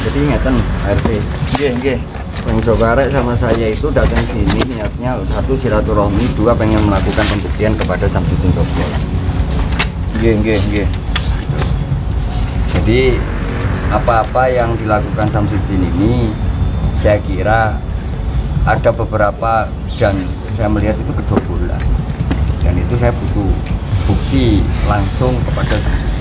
Jadi ingatan RT. Nggih. Bang Joko Arek sama saya itu datang sini niatnya satu silaturahmi, dua pengen melakukan pembuktian kepada Samsudin Jogja. Nggih. Jadi apa-apa yang dilakukan Samsudin ini saya kira ada beberapa dan saya melihat itu kebobolan. Dan itu saya butuh bukti langsung kepada Samsudin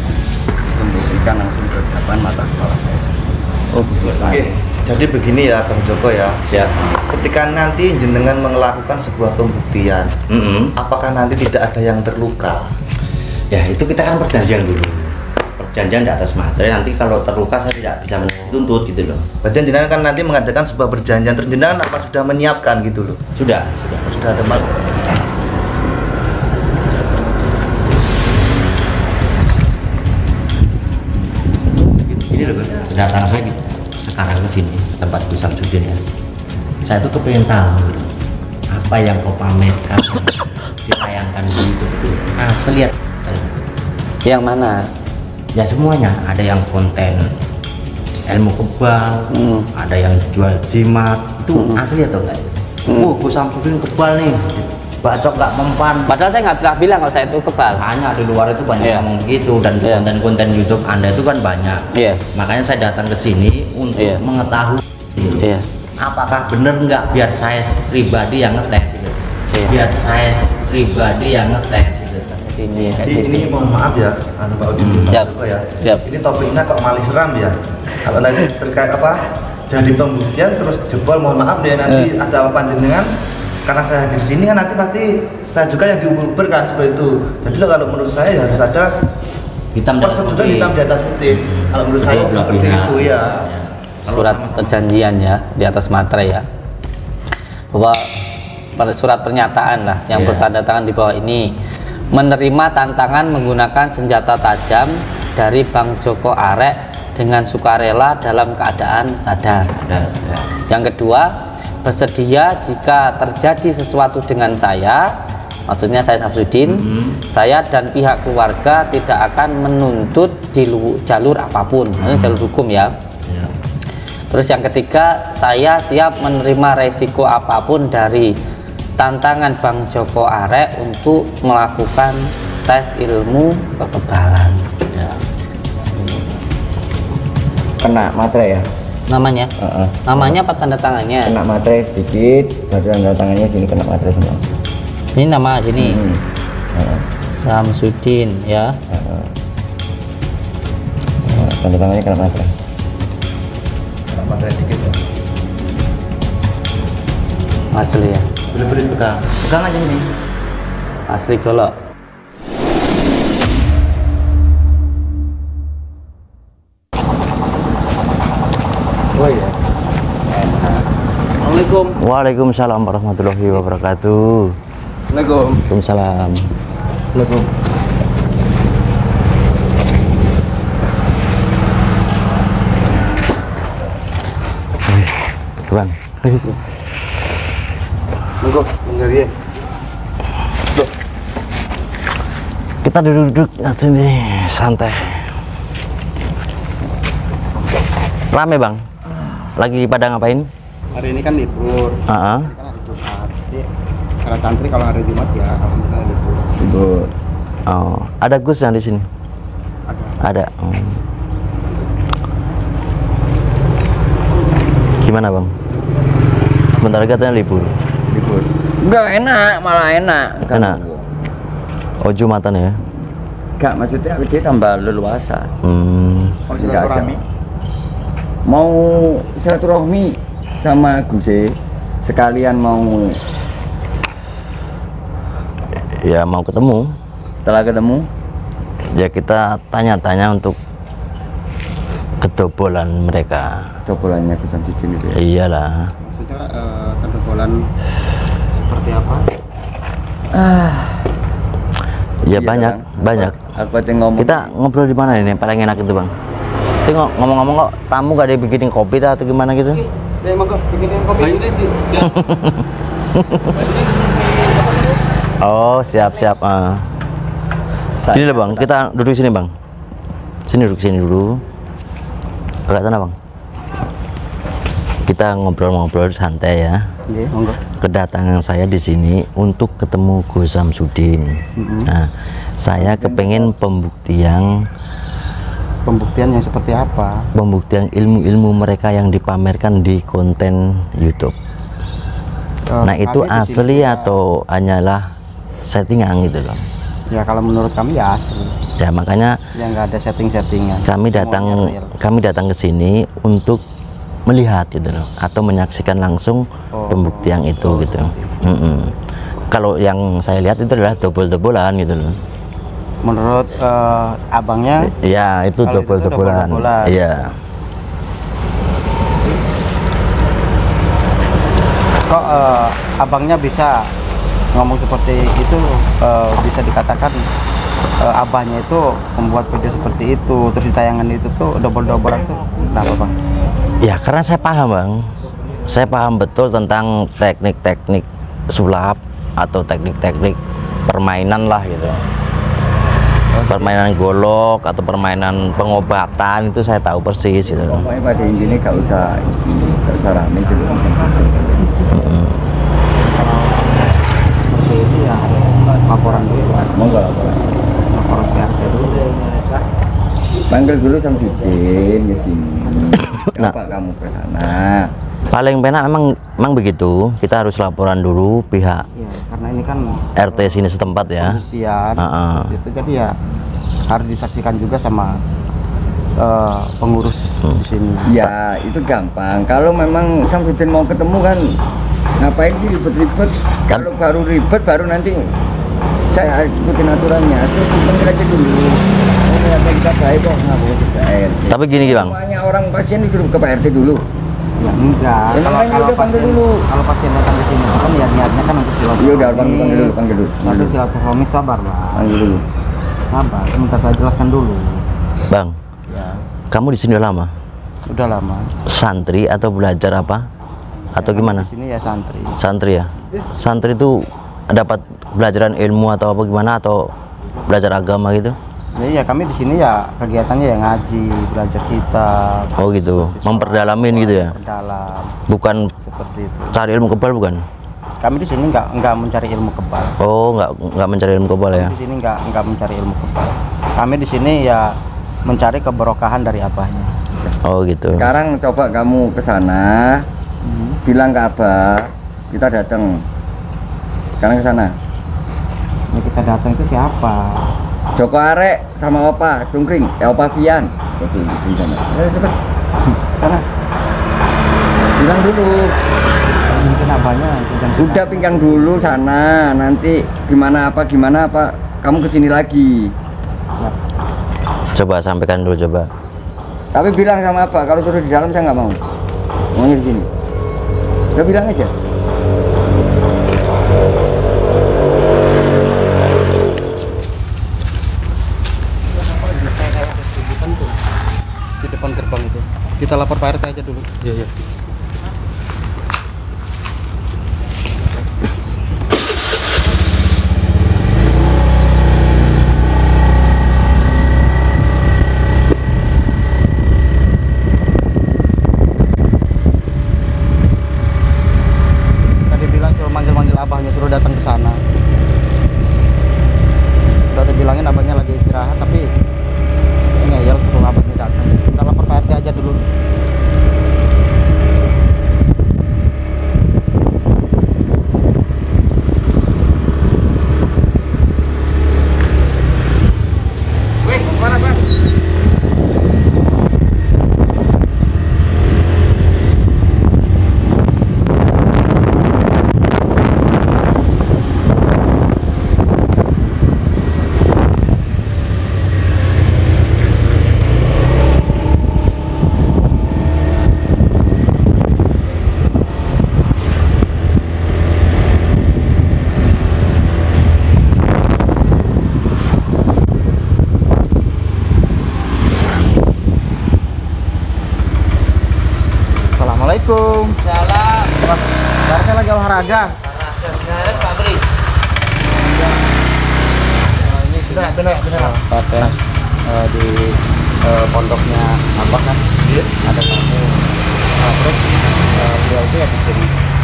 membuktikan langsung ke depan mata kepala saya sendiri. Oh begitu. Oke. Jadi begini ya Bang Joko ya. Siap. Ketika nanti jenengan melakukan sebuah pembuktian, apakah nanti tidak ada yang terluka? Ya itu kita kan perjanjian dulu. Perjanjian di atas materi. Nanti kalau terluka saya tidak bisa menuntut gitu loh. Berarti jenengan kan nanti mengadakan sebuah perjanjian. Terus jenengan apa sudah menyiapkan gitu loh? Sudah. Sudah ada Ini loh Gus, kedatangan saya sekarang ke sini ke tempat Gus Samsudin ya. Saya tuh kepengen tahu apa yang kau pamerkan ditayangkan di itu betul asli ya. Yang mana? Ya semuanya, ada yang konten ilmu kebal, ada yang jual jimat, itu asli atau enggak? Gus Samsudin kebal nih, bacok nggak mempan. Padahal saya nggak pernah bilang kalau saya itu kebal. Hanya di luar itu banyak Iya. ngomong gitu, dan Iya. konten-konten YouTube Anda itu kan banyak. Iya. Makanya saya datang ke sini untuk Iya. mengetahui gitu. Iya. Apakah bener nggak, biar saya pribadi yang ngetes gitu. Iya. Biar saya pribadi yang ngetes gitu. Sini. Jadi ini mohon maaf ya, Pak Udin, Siap. ya. Siap. Ini topiknya kok malah seram ya. Kalau tadi terkait apa? Jadi pembuktian terus jebol, mohon maaf ya nanti ada apa panjenengan. Karena saya hadir di sini kan nanti pasti saya juga yang diuber kan seperti itu. Jadi kalau menurut saya ya harus ada Hitam dan persetujuan putih. hitam di atas putih. Kalau menurut saya Kedua belah seperti pihak. itu ya. Surat perjanjian ya di atas materai ya. Bahwa surat pernyataan lah yang Iya. bertanda tangan di bawah ini menerima tantangan menggunakan senjata tajam dari Bang Joko Arek dengan sukarela dalam keadaan sadar. Yang kedua, bersedia jika terjadi sesuatu dengan saya, maksudnya saya Samsudin, saya dan pihak keluarga tidak akan menuntut di jalur apapun, maksudnya jalur hukum ya. Terus yang ketiga, saya siap menerima resiko apapun dari tantangan Bang Joko Arek untuk melakukan tes ilmu kekebalan. Ya. Kena materai ya. Namanya? Namanya apa tanda tangannya? Kena materai sedikit, baru tanda tangannya sini kena materai semua. Ini nama sini. Samsudin ya. Tanda tangannya kena materai. Kena materai dikit ya. Asli ya. Boleh pegang. Pegang aja ini. Asli golok. Oh iya. Assalamualaikum. Waalaikumsalam warahmatullahi wabarakatuh. Assalamualaikum. Waalaikumsalam. Assalamualaikum. Bang. Monggo, enggak ya. Kita duduk-duduk sini santai. Rame Bang. Lagi pada ngapain? Hari ini kan libur, kan hari Jumat. Jadi para santri kalau hari Jumat ya alhamdulillah libur. Oh, ada Gus yang di sini. Ada. Gimana Bang? Sebentar katanya libur. Enggak enak, malah enak. Enak. Oh Jumatan ya? Enggak, maksudnya dia tambah leluasa. Mau silaturahmi. Mau silaturahmi sama Gus sekalian mau Ya mau ketemu. setelah ketemu Ya kita tanya-tanya untuk kedobolan mereka. cobolannya Gus Samsudin itu ya. Iyalah. Maksudnya kedobolan seperti apa? Ya Iya, banyak, Bang. banyak. Aku aja ngomong. Kita ngobrol di mana ini? Paling enak itu Bang. Tengok ngomong-ngomong kok tamu gak ada bikinin kopi atau gimana gitu? Ya monggo bikinin kopi. Oh siap-siap. Ini loh Bang, kita duduk sini Bang. Sini duduk sini dulu. Agak sana Bang. kita ngobrol-ngobrol santai ya. Nggih, monggo. Kedatangan saya di sini untuk ketemu Gus Samsudin. Nah, saya kepengen pembuktian Pembuktian yang seperti apa? Pembuktian ilmu-ilmu mereka yang dipamerkan di konten YouTube. Nah, itu kami di asli sini atau hanyalah settingan gitu loh. ya kalau menurut kami ya asli. Ya, makanya Ya nggak ada setting-settingan. kami Semuanya datang ke sini untuk melihat gitu loh, atau menyaksikan langsung pembuktian itu gitu. Kalau yang saya lihat itu adalah double-doublean gitu loh. Menurut abangnya Iya, itu kalau itu double-doublean. double-doublean. Iya. kok abangnya bisa ngomong seperti itu, bisa dikatakan abahnya itu membuat video seperti itu, terus di tayangan itu tuh double-doublean tuh kenapa bang? Ya, karena saya paham bang, saya paham betul tentang teknik-teknik sulap atau teknik-teknik permainan lah gitu. Permainan golok atau permainan pengobatan itu saya tahu persis gitu. Pokoknya pada intinya gak usah rame dulu. Seperti itu ya laporan dulu, Monggo laporan. laporan ke RT dulu. Panggil dulu Samsudin ke sini. Nah. Kenapa kamu ke sana? Paling penak emang begitu, kita harus laporan dulu pihak Ya karena ini kan RT sini setempat ya. pembuktian, Gitu. jadi ya harus disaksikan juga sama pengurus di sini. Ya itu gampang. Kalau memang Samsudin mau ketemu kan ngapain sih ribet-ribet? Kalau baru ribet baru nanti saya ikutin aturannya. Terus panggil aja dulu. Ternyata kita baik kok nggak boleh ke RT. Tapi gini bang, Semuanya orang pasien disuruh ke RT dulu. Ya enggak. Ya, makanya udah panggil dulu. Kalau pasien datang ke sini kan ya niatnya kan untuk silaturahmi. Iya udah panggil dulu. Untuk silaturahmi, sabar lah. Panggil dulu. Sabar, minta saya jelaskan dulu. bang, Ya, kamu di sini udah lama? udah lama. Santri atau belajar apa? Atau gimana? Di sini ya santri. Santri ya? Santri itu dapat pelajaran ilmu atau apa gimana, atau belajar agama gitu? Ya kami di sini ya kegiatannya ya ngaji, belajar kitab. Oh gitu, memperdalamin gitu ya? Perdalam Bukan seperti itu. cari ilmu kebal bukan? Kami di sini nggak mencari ilmu kebal. Oh, nggak mencari ilmu kebal ya? Di sini nggak mencari ilmu kebal. Kami di sini ya mencari keberkahan dari abahnya. Oh gitu. Sekarang coba kamu ke sana, bilang ke Abah, kita datang. Sekarang ke sana. Ini kita datang itu siapa? Joko Arek sama Opa Cungkring, ya Opa Fian. Oke, di sana. Cepet. Karena Bilang dulu. mungkin abahnya Udah pinggang dulu sana, nanti gimana apa kamu kesini lagi. Coba sampaikan dulu coba. Tapi bilang sama apa, kalau suruh di dalam saya nggak mau. Maunya di sini. Udah bilang aja. di depan gerbang itu. Kita lapor Pak RT aja dulu. Iya. Tadi bilang suruh manggil abahnya, suruh datang ke sana. Udah dibilangin abahnya lagi istirahat, tapi ngeyel suruh abahnya datang. Kita lapor Pak RT aja dulu. Weh, mana Bang? Assalamualaikum. Salam. Saya lagi olahraga. Ini benar. Paten di pondoknya apa kan? Ada kamu. Terus itu ya bikin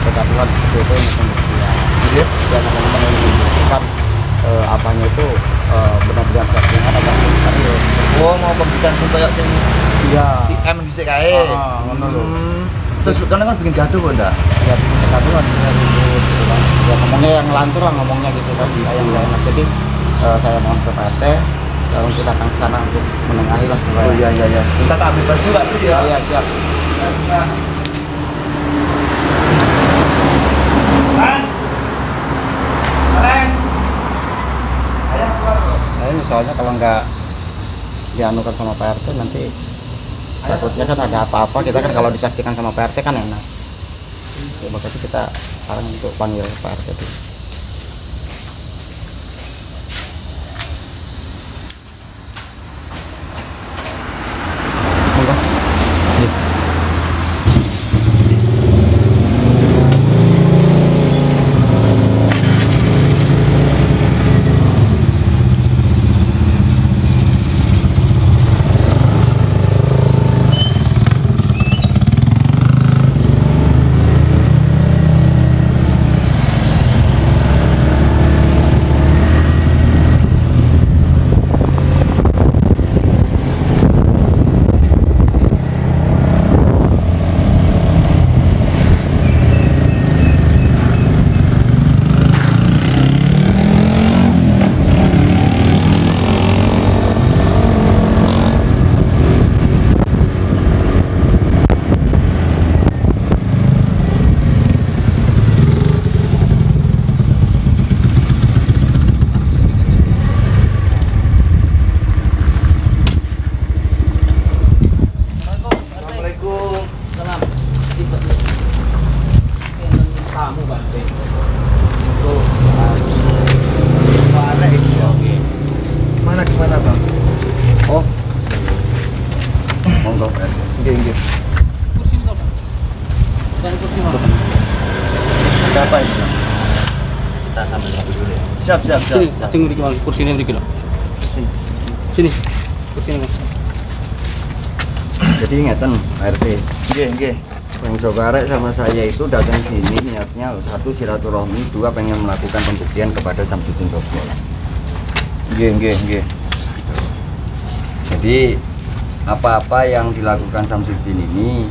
kegaduhan seperti itu yang pembuktian. Iya. Ya teman-teman yang membuktikan abahnya itu benar-benar siap dengan abah itu. Oh, mau pembuktian sing koyo sing Iya. si M dhisik kae. Ngono lho. Terus karena kan bikin gaduh kok ndak? Ya bikin kegaduhan ya ribut gitu kan. Ya ngomongnya yang ngelantur lah ngomongnya gitu kan. Yang nggak enak. Jadi saya mohon ke Pak RT untuk datang ke sana untuk menengahi lah supaya. Oh iya. Kita tak ambil baju Pak tuh ya. Iya, siap. Nah ini soalnya kalau nggak dianukan sama Pak RT nanti takutnya kan ada apa-apa, kita kan kalau disaksikan sama Pak RT kan enak. Ya, makanya kita sekarang untuk panggil Pak RT dulu. Gimana Bang? Oh, Monggo Pak. Nggih. Kursi itu apa? Dan kursi mana? Berapa ini? Kita sambil satu dulu ya. Siap. Sini, acing beri kemana? Kursi ini beri kilo. Sini, kursi ini. Jadi ngeten Pak RT. Nggih. Bang Joko Arek sama saya itu datang sini niatnya satu silaturahmi, dua pengen melakukan pembuktian kepada Samsudin Joko. Nggih. Jadi apa-apa yang dilakukan Samsudin ini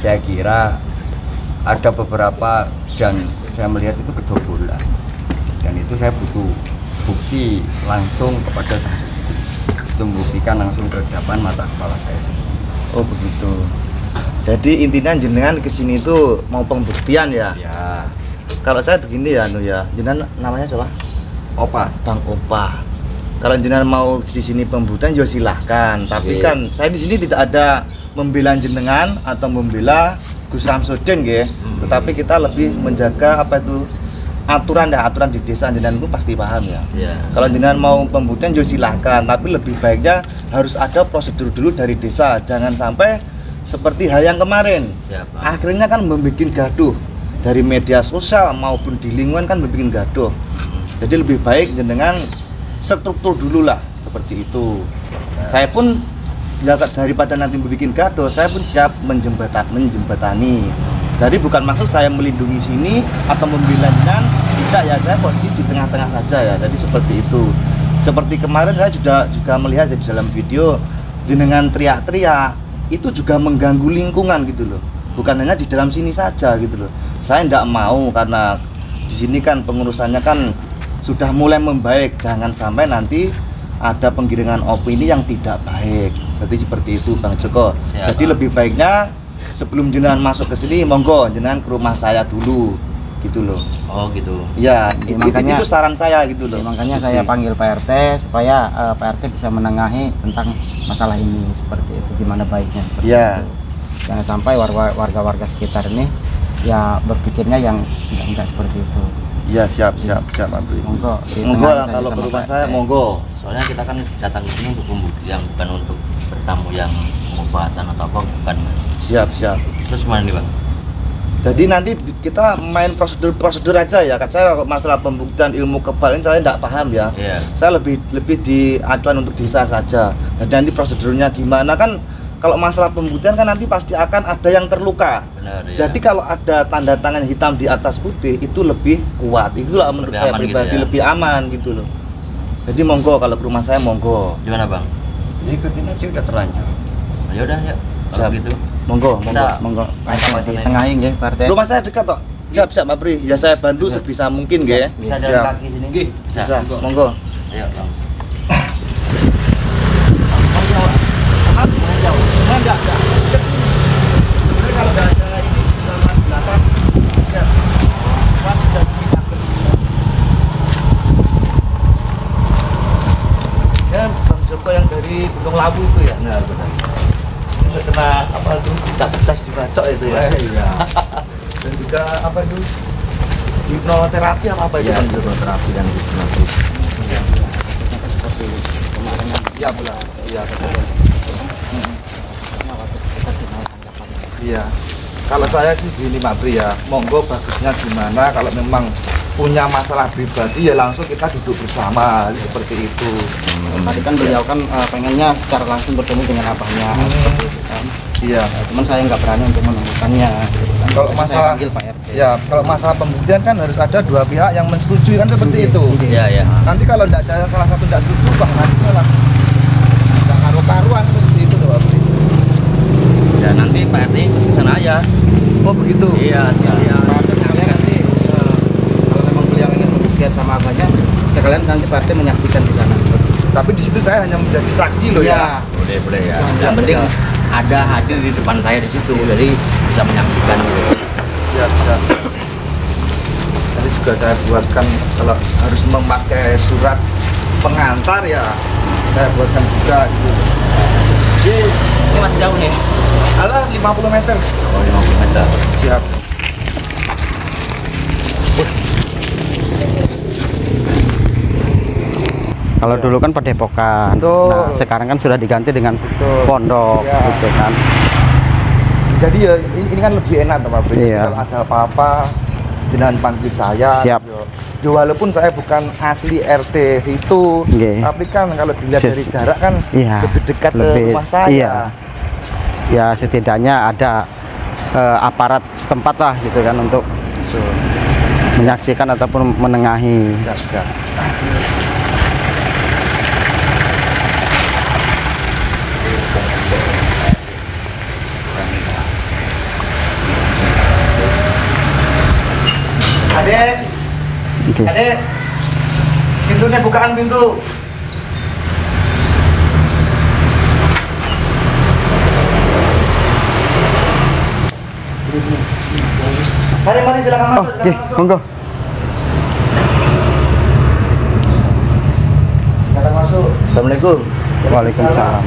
saya kira ada beberapa dan saya melihat itu kedobolan. Dan itu saya butuh bukti langsung kepada Samsudin. Itu membuktikan langsung ke depan mata kepala saya sendiri. Oh begitu. Jadi intinya jenengan kesini itu mau pembuktian ya? Ya, Kalau saya begini ya, jenengan namanya siapa? Opa. Bang Opa. Kalau jenengan mau di sini pembuktian, ya silahkan. Tapi Oke. kan saya di sini tidak ada membela jenengan atau membela Gus Samsudin, ya. Tetapi kita lebih menjaga aturan di desa. Jenengan itu pasti paham ya. Iya. Kalau jenengan mau pembuktian, ya silahkan. Tapi lebih baiknya harus ada prosedur dulu dari desa. Jangan sampai seperti hal yang kemarin. Siap. Akhirnya kan membuat gaduh dari media sosial maupun di lingkungan kan membuat gaduh. Jadi lebih baik jenengan struktur dulu lah seperti itu. Saya pun ya, daripada nanti membuat gaduh, saya pun siap menjembatani. Jadi bukan maksud saya melindungi sini atau membela jenengan, tidak ya, saya posisi di tengah-tengah saja ya. Jadi seperti itu. Seperti kemarin saya juga melihat di dalam video jenengan teriak-teriak itu juga mengganggu lingkungan gitu loh, bukan hanya di dalam sini saja gitu loh. Saya tidak mau karena di sini kan pengurusannya kan sudah mulai membaik, jangan sampai nanti ada penggiringan opini yang tidak baik. Jadi seperti itu Bang Joko. Siap, Jadi Bang. lebih baiknya sebelum jenengan masuk ke sini, monggo jenengan ke rumah saya dulu gitu loh. Oh gitu. Ya, makanya- itu saran saya gitu ya, loh. makanya saya panggil Pak RT supaya Pak RT bisa menengahi tentang masalah ini seperti itu, gimana baiknya seperti Ya. itu. Jangan sampai warga-warga sekitar ini ya berpikirnya yang enggak seperti itu. Ya, siap Pak Bro. Monggo Monggo lah ditengahi saja kalau ke sama rumah Pak saya, RT. monggo. Soalnya kita kan datang ke sini untuk pembuktian, bukan untuk bertamu yang pengobatan atau apa, bukan. Siap. Terus mana nih Bang? Jadi nanti kita main prosedur aja ya. Kan saya masalah pembuktian ilmu kebal ini saya tidak paham ya. Iya. Saya lebih di acuan untuk desa saja. Dan nanti prosedurnya gimana kan kalau masalah pembuktian kan nanti pasti akan ada yang terluka. Benar, ya. Jadi kalau ada tanda tangan hitam di atas putih itu lebih kuat. Itulah menurut Lebih saya aman gitu pribadi ya. lebih aman gitu loh. Jadi monggo kalau ke rumah saya monggo. Gimana bang? Ikutin aja udah terlanjur. Ya udah ya. Kalau Siap. gitu. Monggo, monggo. Kita- Monggo. Sama Di sana. tengahin nggih, Pak RT. Rumah saya dekat kok. Siap, siap Pak Pri. Ya saya bantu sebisa mungkin nggih. Bisa Siap. jalan kaki sini? Bisa. Monggo. Ayo bang. Enggak. Jadi kalau nggak ada ini selama di belakang, siap. Pas sudah diingatkan. Ya, Bang Joko yang dari Gunung Lawu itu ya. Benar benar. Ini kena apa itu? Tes dibacok itu ya. Iya. Dan juga apa itu? Hipnoterapi apa itu Iya, Bang Joko? terapi dan hipnotis. Siap lah. Iya, betul. Iya. Kalau saya sih gini Pak Pri ya, monggo bagusnya gimana kalau memang punya masalah pribadi ya langsung kita duduk bersama seperti itu. Tadi kan beliau kan pengennya secara langsung bertemu dengan abahnya. Seperti itu kan. Iya. Cuman saya nggak berani untuk menemukannya. Gitu kan. Kalau Saya masalah panggil Pak RT. ya, kalau masalah pembuktian kan harus ada dua pihak yang menyetujui kan seperti itu. Iya ya. Nanti kalau tidak ada salah satu tidak setuju, bah nanti malah nggak karu-karuan seperti itu loh Pak Pri. Ya nanti Pak RT ikut ke sana aja. Oh begitu. Iya sekalian. Pak RT sekalian nanti kalau memang beliau ingin membuktikan sama abahnya, sekalian nanti Pak RT menyaksikan di sana. Tapi di situ saya hanya menjadi saksi loh ya. Boleh boleh ya. Siap, Yang penting siap. ada hadir di depan saya di situ, jadi bisa menyaksikan gitu. Siap. Tadi juga saya buatkan kalau harus memakai surat pengantar ya, saya buatkan juga gitu. Ini masih jauh nih. Alah 50 meter. Oh 50 meter. Siap. Kalau dulu kan Padepokan, Betul. nah sekarang kan sudah diganti dengan Betul. pondok, Ya. gitu kan. Jadi ya ini kan lebih enak Pak Pri. Iya. Kalau ada apa-apa dengan panggil saya. Siap. Ya, walaupun saya bukan asli RT situ, Nggih. tapi kan kalau dilihat Sis- dari jarak kan Iya. lebih dekat ke Lebih- rumah saya. iya. Ya setidaknya ada aparat setempat lah gitu kan untuk Betul. menyaksikan ataupun menengahi. Siap. Adek, Oke. adek, pintunya bukaan pintu. Mari silakan Oh, masuk. oke, monggo. Silakan masuk. Assalamualaikum. Waalaikumsalam.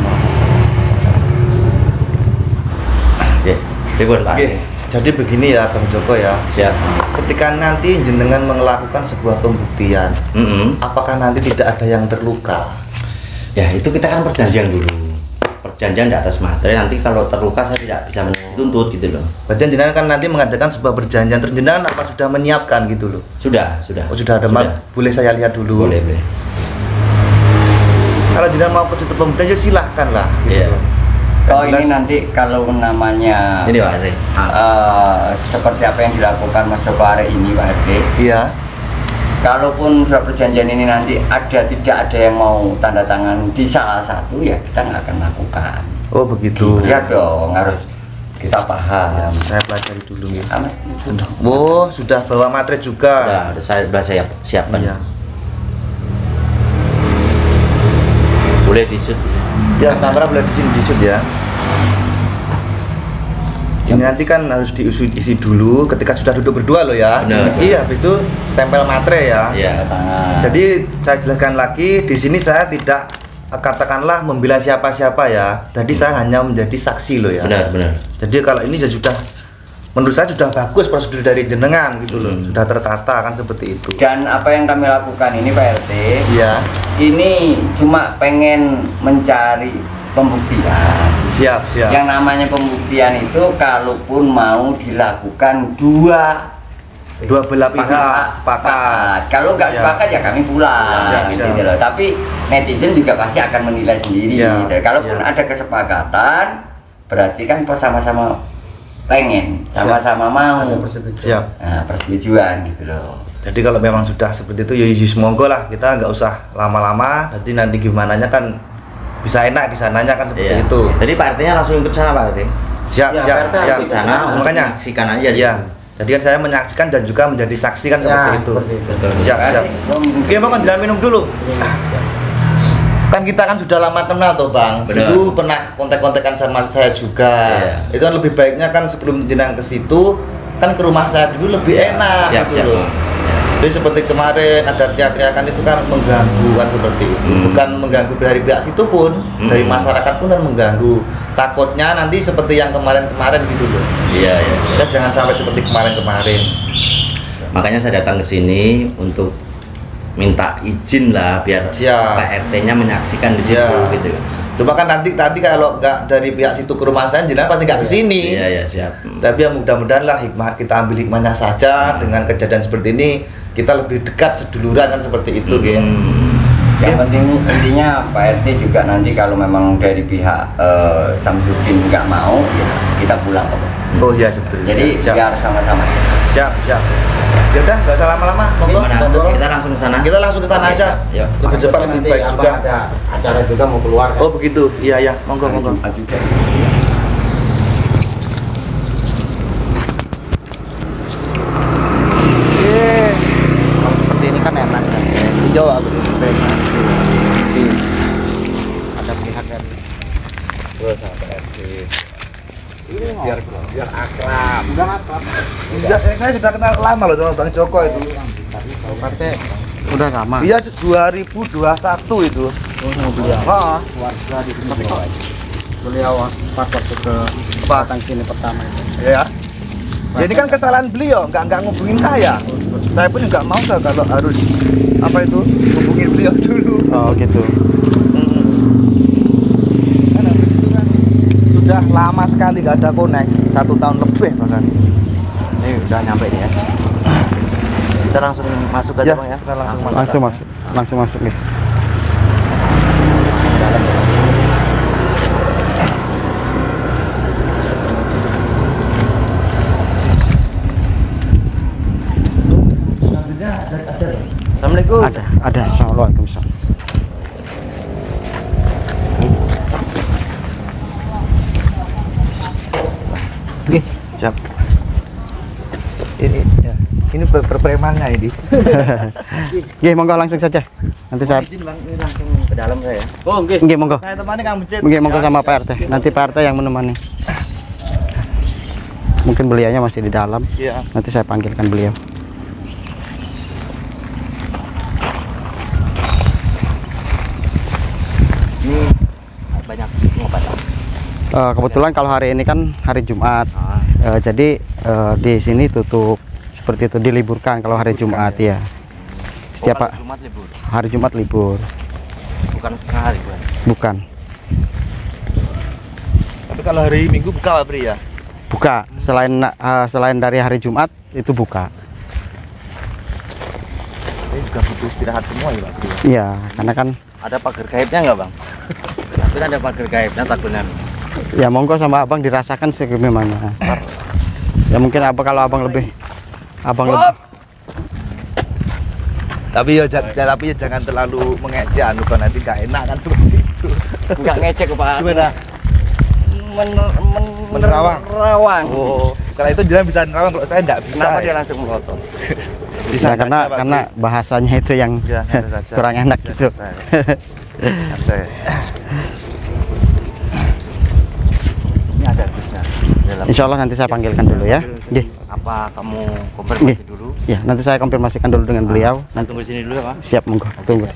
Oke, ribut Pak. Oke, jadi begini ya Bang Joko ya. Siap. Ketika nanti jenengan melakukan sebuah pembuktian, apakah nanti tidak ada yang terluka? Ya itu kita kan perjanjian dulu. Perjanjian di atas materi. Nanti kalau terluka saya tidak bisa menuntut gitu loh. Berarti jenengan kan nanti mengadakan sebuah perjanjian, terus jenengan apa sudah menyiapkan gitu loh? Sudah. Oh sudah ada, boleh saya lihat dulu? Boleh boleh. Kalau jenengan mau ke situ pembuktian, ya silahkan lah. Gitu Iya. loh. Oh Yang jelas- ini nanti kalau namanya Ini Pak RT. seperti apa yang dilakukan Mas Joko Arek ini Pak RT. Iya. Kalaupun surat perjanjian ini nanti tidak ada yang mau tanda tangan di salah satu ya kita nggak akan lakukan. Oh begitu. Iya dong harus kita paham. Saya pelajari dulu ya. Amat. Oh sudah bawa materi juga. Udah saya siapkan. Iya. Boleh disut. Ya kamera boleh di sini disut ya. Ini nanti kan harus diisi dulu ketika sudah duduk berdua loh ya. Benar. Diisi habis itu tempel materi ya. Iya. Tangan. Jadi saya jelaskan lagi di sini saya tidak katakanlah membela siapa-siapa ya. Jadi saya hanya menjadi saksi loh ya. Benar benar. Jadi kalau ini sudah menurut saya sudah bagus prosedur dari jenengan gitu loh. Sudah tertata kan seperti itu. Dan apa yang kami lakukan ini Pak RT, Iya. ini cuma pengen mencari pembuktian. Siap. Yang namanya pembuktian itu kalaupun mau dilakukan dua Dua belah pihak sepakat. Kalau nggak Ya. sepakat ya kami pulang. Siap, gitu siap. loh. Tapi netizen juga pasti akan menilai sendiri. Siap, Kalaupun ya. ada kesepakatan, berarti kan sama-sama pengen, sama-sama mau. Siap. Nah, persetujuan gitu loh. Jadi kalau memang sudah seperti itu, ya monggo lah, kita nggak usah lama-lama. Nanti gimananya kan bisa enak di sananya kan seperti itu. Jadi Pak RT-nya langsung ikut sana Pak RT. Siap. Ikut sana, Makanya menyaksikan aja. Iya. Jadi kan saya menyaksikan dan juga menjadi saksi kan seperti itu. Betul. Siap. Oke, Bang, jangan minum dulu. Kan kita kan sudah lama kenal tuh Bang. Bener. Dulu pernah kontak-kontakan sama saya juga. Iya. Itu kan lebih baiknya kan sebelum jenang ke situ kan ke rumah saya dulu lebih enak gitu loh. Jadi seperti kemarin ada teriak-teriakan itu kan mengganggu kan seperti itu. Bukan mengganggu dari pihak situ pun, dari masyarakat pun kan mengganggu. Takutnya nanti seperti yang kemarin-kemarin gitu loh. Iya. Ya jangan sampai seperti kemarin-kemarin. Makanya saya datang ke sini untuk minta izin lah biar Siap. Pak RT-nya menyaksikan di situ Siap. gitu. Cuma kan tadi kalau nggak dari pihak situ ke rumah saya, jenengan pasti nggak kesini. Iya, siap. Tapi ya mudah-mudahan lah hikmah, kita ambil hikmahnya saja. Dengan kejadian seperti ini kita lebih dekat seduluran kan seperti itu gitu. Yang penting intinya Pak RT juga nanti kalau memang dari pihak Samsudin nggak mau, ya kita pulang kok. Oh iya sebetulnya. Jadi biar sama-sama. Siap. Ya udah, nggak usah lama-lama. Monggo. Gimana? Kita langsung ke sana. Kita langsung ke sana aja. Yuk. Lebih cepat lebih baik juga. Ada acara juga mau keluar kan? Oh begitu. Iya. Monggo. Juga. Kalau seperti ini kan enak kan. Hijau aku baik nanti ada pihak dari biar akrab. Saya sudah kenal lama loh sama Bang Joko itu. Partai udah lama. Iya 2021 itu. Beliau Oh, keluarga di sini beliau pas waktu ke datang sini pertama itu. ya. Jadi kan kesalahan beliau, nggak ngubungin saya. Saya pun juga mau kalau harus apa itu hubungin beliau dulu. Oh gitu. Karena itu kan sudah lama sekali nggak ada konek, 1 tahun lebih bahkan. Ini udah nyampe nih ya. Kita langsung masuk aja Bang ya. Kita langsung masuk. Langsung masuk nih. Assalamualaikum. Ada. Assalamualaikum. Oke, siap. Ini perpremannya ini. Nggih, monggo langsung saja. Nanti saya Izin Bang, ini langsung ke dalam saya. Oh, nggih. nggih monggo. Saya temani Kang Bucit. Nggih monggo sama Pak RT. Nanti Pak RT yang menemani. Mungkin beliaunya masih di dalam. Iya. Nanti saya panggilkan beliau. Ini banyak ngobat. Kebetulan kalau hari ini kan hari Jumat. Jadi di sini tutup seperti itu, diliburkan kalau hari Jumat ya. Setiap Jumat libur. hari Jumat libur. Bukan setengah hari Bang. Bukan. Tapi kalau hari Minggu buka Pak Bri ya? Buka. Selain dari hari Jumat itu buka. Ini juga butuh istirahat semua ya Pak Bri. Iya, karena kan Ada pagar gaibnya nggak Bang? Tapi ada pagar gaibnya takutnya. ya monggo sama Abang dirasakan segimana. Ya mungkin kalau Abang lebih Tapi ya jangan terlalu mengejek anu kan nanti nggak enak kan seperti itu. Enggak ngecek Pak. Gimana? Menerawang. Oh, kalau itu jangan bisa nerawang, kalau saya nggak bisa. Kenapa dia langsung melotot? bisa karena bahasanya itu yang Ya, santai saja. kurang enak Biar gitu. selesai. Santai. Ini ada busnya. Insya Allah nanti saya panggilkan dulu ya. Nggih. Apa kamu konfirmasi dulu? Ya, nanti saya konfirmasikan dulu dengan beliau. Saya tunggu di sini dulu ya Pak. Siap, monggo. Tunggu.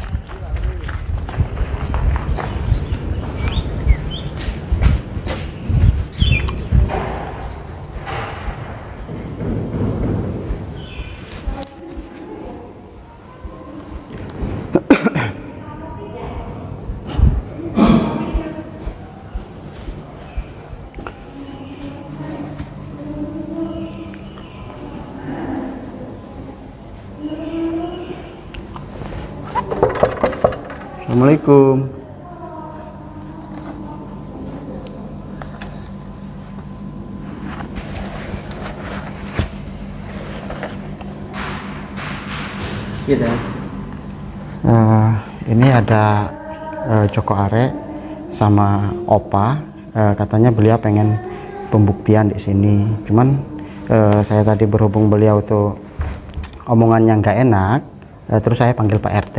Assalamualaikum. Gitu. Ini ada Joko Arek sama Opa, katanya beliau pengen pembuktian di sini. Cuman saya tadi berhubung beliau tuh omongannya nggak enak, terus saya panggil Pak RT.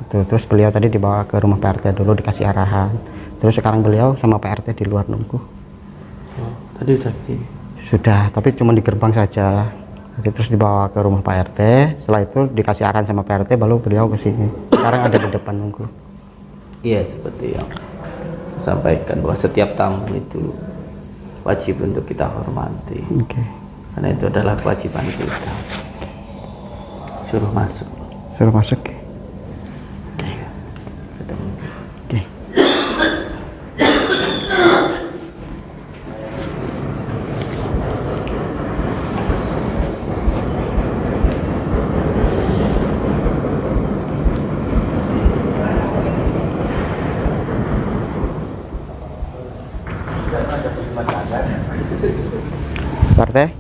Gitu. Terus beliau tadi dibawa ke rumah Pak RT dulu, dikasih arahan. Terus sekarang beliau sama Pak RT di luar nunggu. Oh, tadi udah kesini. Sudah, tapi cuma di gerbang saja. Jadi terus dibawa ke rumah Pak RT, setelah itu dikasih arahan sama Pak RT, baru beliau ke sini. Sekarang ada di depan nunggu. Iya, seperti yang sampaikan bahwa setiap tamu itu wajib untuk kita hormati. Oke. Karena itu adalah kewajiban kita. Suruh masuk. Suruh masuk. Ketemu. Oke. Pak RT,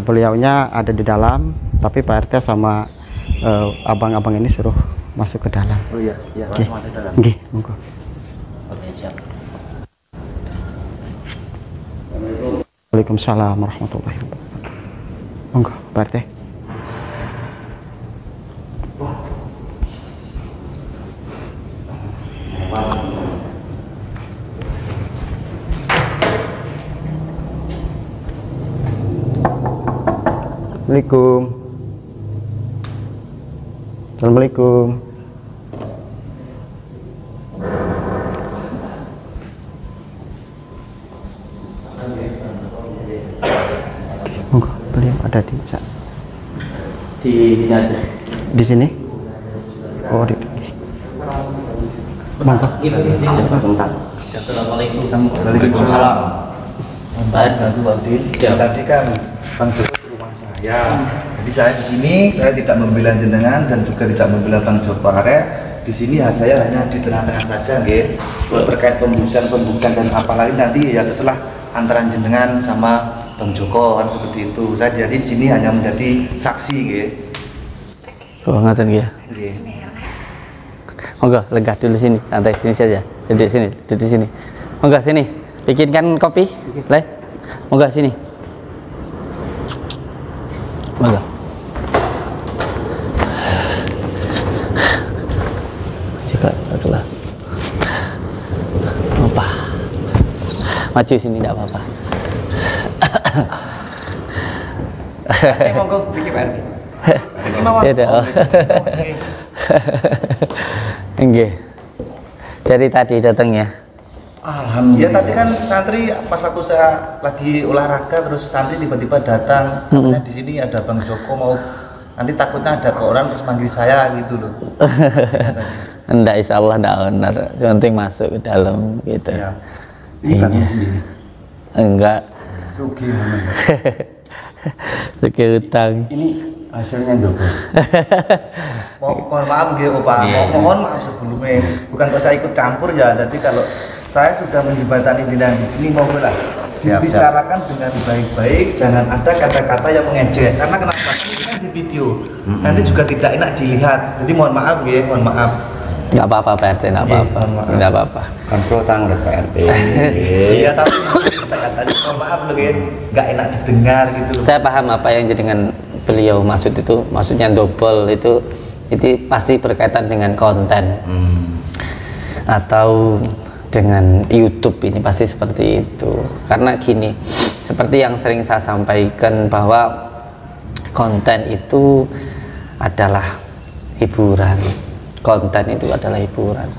beliaunya ada di dalam, tapi Pak RT sama abang-abang ini suruh masuk ke dalam. Oh iya, langsung masuk dalam. Oke, monggo. Oke, siap. Waalaikumsalam warahmatullahi wabarakatuh. Monggo, Pak RT. Assalamualaikum. Assalamualaikum. Monggo, beliau ada di Di aja. di sini. Oh, di. Monggo. Assalamualaikum. Waalaikumsalam. Baik. Bang Din. Ya. Tadi kan Bang Joko ke rumah saya. Jadi saya di sini saya tidak membela jenengan dan juga tidak membela Bang Joko Arek. Di sini ya saya hanya di tengah-tengah saja, nggih. Terkait pembuktian dan apalagi nanti ya terserah antara jenengan sama Bang Joko kan seperti itu. Saya jadi di sini hanya menjadi saksi, nggih. Oh, ngaten ya. Nggih. Monggo, legah dulu sini, santai sini saja. Duduk sini. Monggo sini. Bikinkan kopi. Le. Monggo sini. Monggo. Cekak, kelah. Apa? Maju sini enggak apa-apa. Monggo bikin Pak RT. Ya dah. Nggih. Dari tadi datangnya. Ya tadi kan santri pas waktu saya lagi olahraga terus santri tiba-tiba datang. Katanya di sini ada Bang Joko mau nanti takutnya ada ke orang terus manggil saya gitu loh. Enggak, insya Allah enggak benar. Yang penting masuk ke dalam gitu. Ya. Iya. sendiri. Enggak. Sugi mana? Suki utang. Ini hasilnya double. Mohon maaf gitu Pak. Mohon maaf sebelumnya. Bukan kok saya ikut campur ya. Jadi kalau saya sudah menjembatani bidang di sini mohonlah dibicarakan dengan baik-baik. Jangan ada kata-kata yang mengejek. Karena kenapa? Ini kan di video. Nanti juga tidak enak dilihat. Jadi mohon maaf ya. Mohon maaf. Enggak apa-apa Pak RT, enggak apa-apa. Enggak apa-apa. Kontrol tangga Pak RT. Iya tapi kata-katanya mohon maaf loh ya. Nggak enak didengar gitu. Saya paham apa yang dengan beliau maksud itu, maksudnya double itu pasti berkaitan dengan konten atau dengan YouTube, ini pasti seperti itu. Karena gini, seperti yang sering saya sampaikan bahwa konten itu adalah hiburan, konten itu adalah hiburan,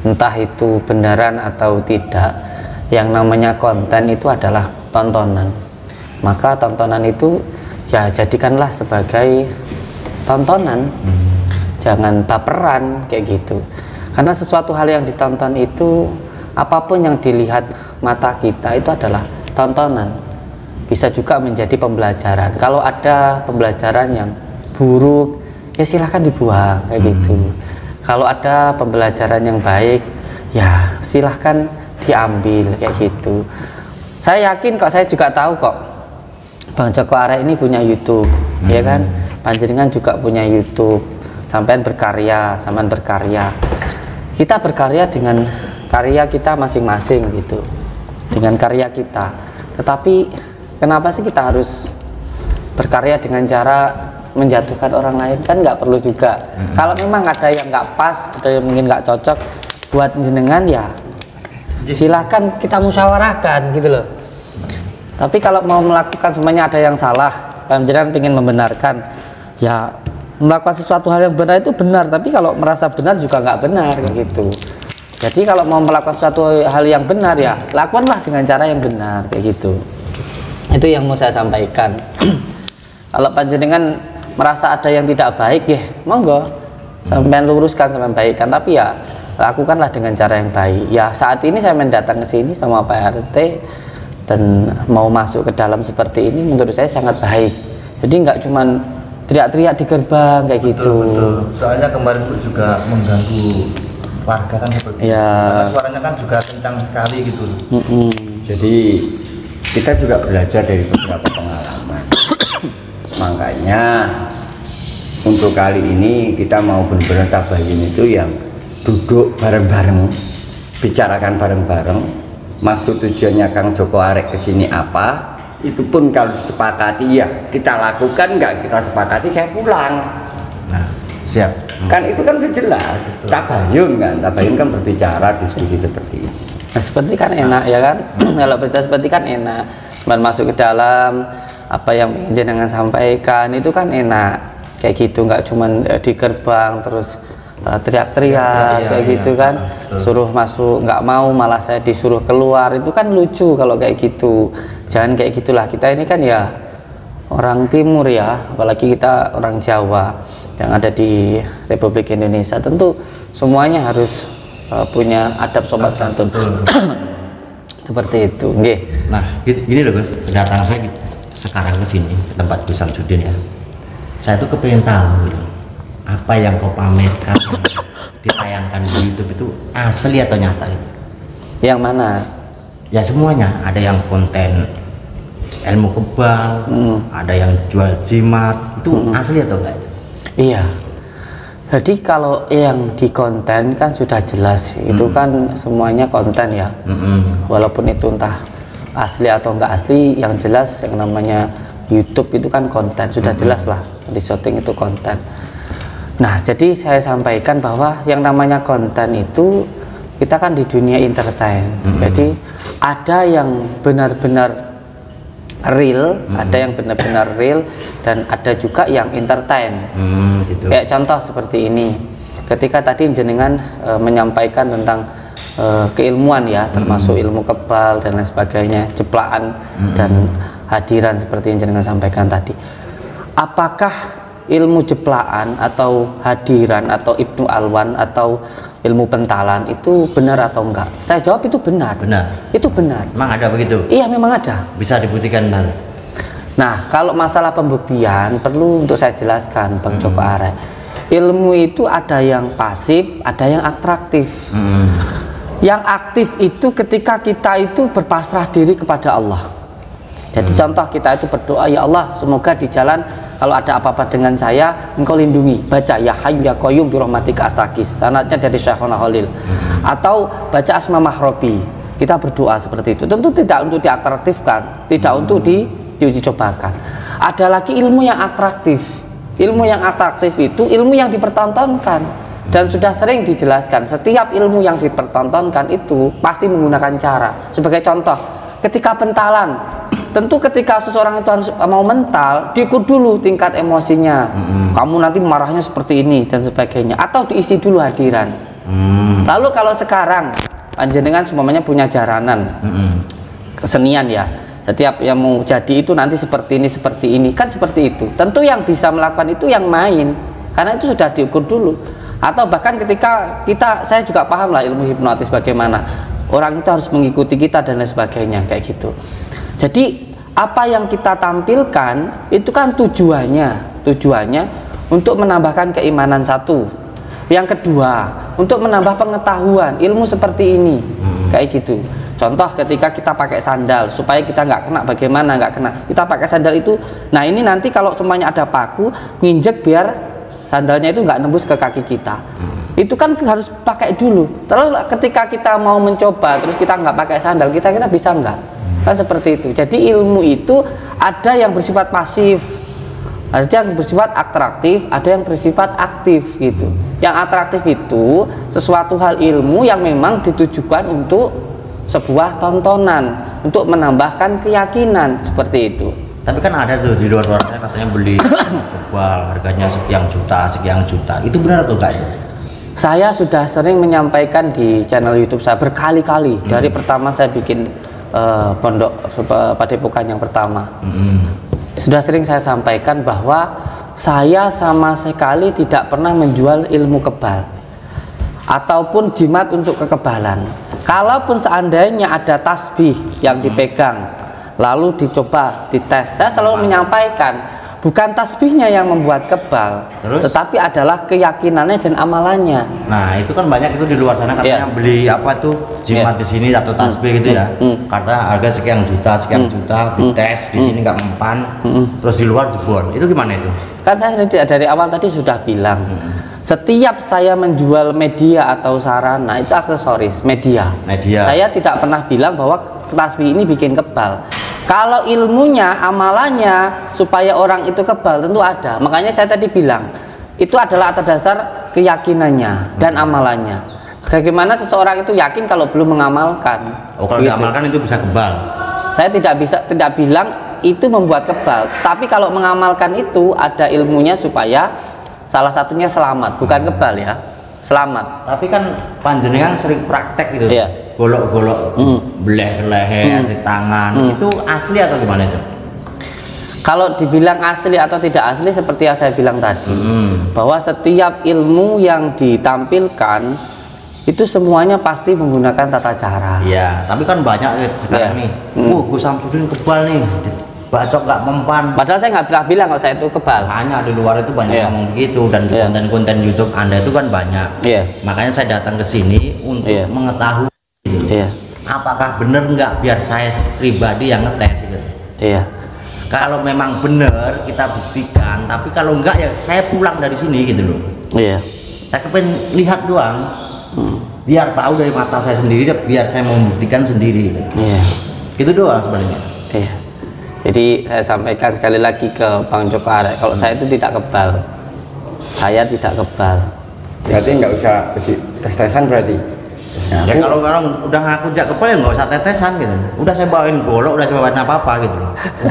entah itu benaran atau tidak. Yang namanya konten itu adalah tontonan, maka tontonan itu ya jadikanlah sebagai tontonan, jangan baperan kayak gitu. Karena sesuatu hal yang ditonton itu, apapun yang dilihat mata kita itu adalah tontonan, bisa juga menjadi pembelajaran. Kalau ada pembelajaran yang buruk ya silahkan dibuang kayak gitu. Kalau ada pembelajaran yang baik ya silahkan diambil kayak gitu. Saya yakin kok, saya juga tahu kok Bang Joko Arek ini punya YouTube, ya kan? panjenengan juga punya YouTube, sampean berkarya, kita berkarya dengan karya kita masing-masing gitu, dengan karya kita. Tetapi kenapa sih kita harus berkarya dengan cara menjatuhkan orang lain? Kan nggak perlu juga. Kalau memang ada yang nggak pas, ada yang mungkin nggak cocok buat jenengan, ya silahkan kita musyawarahkan gitu loh. Tapi kalau mau melakukan semuanya ada yang salah, panjenengan ingin membenarkan, ya melakukan sesuatu hal yang benar itu benar, tapi kalau merasa benar juga nggak benar kayak gitu. Jadi kalau mau melakukan suatu hal yang benar, ya lakukanlah dengan cara yang benar kayak gitu. Itu yang mau saya sampaikan. Kalau panjenengan merasa ada yang tidak baik, ya monggo sampean luruskan, sampean baikkan, tapi ya lakukanlah dengan cara yang baik. Ya saat ini saya mendatang ke sini sama Pak RT dan mau masuk ke dalam seperti ini, menurut saya sangat baik. Jadi nggak cuman teriak-teriak di gerbang kayak gitu. Betul. Soalnya kemarin pun juga mengganggu warga kan seperti itu. Karena suaranya kan juga kencang sekali gitu. Jadi kita juga belajar dari beberapa pengalaman. Makanya untuk kali ini kita mau benar-benar tabayin itu yang duduk bareng-bareng, bicarakan bareng-bareng. Maksud tujuannya Kang Joko Arek kesini apa? Itu pun kalau disepakati ya kita lakukan, nggak kita sepakati saya pulang. Nah, siap. Kan itu kan sudah jelas. Tabayun kan berbicara diskusi seperti ini. Nah, seperti kan enak ya kan. Kalau berita seperti kan enak, cuman masuk ke dalam apa yang jenengan sampaikan itu kan enak kayak gitu, nggak cuman di gerbang terus teriak-teriak kayak gitu kan. Suruh masuk nggak mau, malah saya disuruh keluar, itu kan lucu kalau kayak gitu. Jangan kayak gitulah. Kita ini kan ya orang timur ya, apalagi kita orang Jawa yang ada di Republik Indonesia, tentu semuanya harus punya adab sopan santun. Seperti itu, nggih. Nah, gini loh Gus, kedatangan saya sekarang ke sini, ke tempat Gus Samsudin ya. Saya tuh kepengen tahu gitu, apa yang kau pamerkan, ditayangkan di YouTube itu asli atau nyata gitu? Yang mana? Ya semuanya, ada yang konten ilmu kebal, ada yang jual jimat, itu asli atau enggak? Iya. Jadi kalau yang di konten kan sudah jelas, itu kan semuanya konten ya. Walaupun itu entah asli atau enggak asli, yang jelas yang namanya YouTube itu kan konten, sudah jelas lah di syuting itu konten. Nah, jadi saya sampaikan bahwa yang namanya konten itu kita kan di dunia entertain. Jadi ada yang benar-benar real, ada yang benar-benar real, dan ada juga yang entertain. Gitu. Kayak contoh seperti ini, ketika tadi jenengan menyampaikan tentang keilmuan ya, termasuk ilmu kebal dan lain sebagainya, jeplaan dan hadiran seperti yang jenengan sampaikan tadi. Apakah ilmu jeplaan atau hadiran atau Ibnu Alwan atau ilmu pentalan itu benar atau enggak? Saya jawab itu benar. Benar. Itu benar. Memang ada begitu? Iya, memang ada. Bisa dibuktikan benar? Nah, kalau masalah pembuktian perlu untuk saya jelaskan, Bang Joko Arek. Ilmu itu ada yang pasif, ada yang atraktif. Yang aktif itu ketika kita itu berpasrah diri kepada Allah. Jadi contoh kita itu berdoa, ya Allah, semoga di jalan kalau ada apa-apa dengan saya, Engkau lindungi. Baca ya Hayyu ya Qayyum bi rahmatika astaghis. Sanadnya dari Syekhona Khalil. Atau baca Asma Mahrobi. Kita berdoa seperti itu. Tentu tidak untuk diatraktifkan, tidak untuk diuji cobakan. Ada lagi ilmu yang atraktif. Ilmu yang atraktif itu ilmu yang dipertontonkan. Dan sudah sering dijelaskan, setiap ilmu yang dipertontonkan itu pasti menggunakan cara. Sebagai contoh, ketika pentalan, tentu ketika seseorang itu harus mau mental, diukur dulu tingkat emosinya. Kamu nanti marahnya seperti ini dan sebagainya. Atau diisi dulu hadiran. Lalu kalau sekarang panjenengan semuanya punya jaranan kesenian ya, setiap yang mau jadi itu nanti seperti ini kan seperti itu. Tentu yang bisa melakukan itu yang main, karena itu sudah diukur dulu. Atau bahkan ketika saya juga paham lah ilmu hipnotis bagaimana orang itu harus mengikuti kita dan lain sebagainya kayak gitu. Jadi apa yang kita tampilkan itu kan tujuannya untuk menambahkan keimanan satu. Yang kedua, untuk menambah pengetahuan ilmu seperti ini kayak gitu. Contoh ketika kita pakai sandal supaya kita nggak kena, bagaimana nggak kena? Kita pakai sandal itu, nah ini nanti kalau semuanya ada paku, nginjek biar sandalnya itu nggak nembus ke kaki kita. Itu kan harus pakai dulu. Terus ketika kita mau mencoba, terus kita nggak pakai sandal, kita kira bisa nggak? Kan seperti itu. Jadi ilmu itu ada yang bersifat pasif, ada yang bersifat atraktif, ada yang bersifat aktif gitu. Yang atraktif itu sesuatu hal ilmu yang memang ditujukan untuk sebuah tontonan, untuk menambahkan keyakinan seperti itu. Tapi kan ada tuh di luar sana katanya beli kebal harganya sekian juta. Itu benar atau enggak ya? Saya sudah sering menyampaikan di channel YouTube saya berkali-kali dari pertama saya bikin pondok Padepokan yang pertama. Sudah sering saya sampaikan bahwa saya sama sekali tidak pernah menjual ilmu kebal ataupun jimat untuk kekebalan. Kalaupun seandainya ada tasbih yang dipegang lalu dicoba dites, saya selalu menyampaikan bukan tasbihnya yang membuat kebal, tetapi adalah keyakinannya dan amalannya. Nah itu kan banyak itu di luar sana katanya beli apa tuh jimat di sini atau tasbih gitu ya, karena harga sekian juta dites di sini nggak mempan, terus di luar jebol. Itu gimana itu? Kan saya dari awal tadi sudah bilang, setiap saya menjual media atau sarana itu aksesoris media. Saya tidak pernah bilang bahwa tasbih ini bikin kebal. Kalau ilmunya, amalannya supaya orang itu kebal tentu ada. Makanya saya tadi bilang itu adalah atas dasar keyakinannya dan amalannya. Bagaimana seseorang itu yakin kalau belum mengamalkan? Oh, kalau diamalkan itu bisa kebal. Saya tidak bilang itu membuat kebal, tapi kalau mengamalkan itu ada ilmunya supaya salah satunya selamat, bukan kebal ya, selamat. Tapi kan panjenengan sering praktek gitu, golok-golok beleh leher di tangan, itu asli atau gimana itu? Kalau dibilang asli atau tidak asli seperti yang saya bilang tadi, bahwa setiap ilmu yang ditampilkan itu semuanya pasti menggunakan tata cara. Iya, tapi kan banyak sekarang nih, Gus Samsudin kebal nih, bacok nggak mempan. Padahal saya nggak bilang kalau saya itu kebal. Hanya di luar itu banyak ngomong begitu, dan di konten-konten YouTube Anda itu kan banyak. Makanya saya datang ke sini untuk mengetahui apakah benar nggak, biar saya pribadi yang ngetes gitu. Kalau memang benar kita buktikan, tapi kalau enggak ya saya pulang dari sini gitu loh. Saya kepengen lihat doang, biar tahu dari mata saya sendiri, biar saya membuktikan sendiri gitu. Gitu doang sebenarnya. Jadi saya sampaikan sekali lagi ke Bang Joko Arek, kalau saya itu tidak kebal, saya tidak kebal. Berarti nggak usah tes-tesan berarti. Ya kalau orang udah ngaku tidak kebal ya nggak usah tetesan gitu. Udah saya bawain golok, udah saya bawain apa gitu.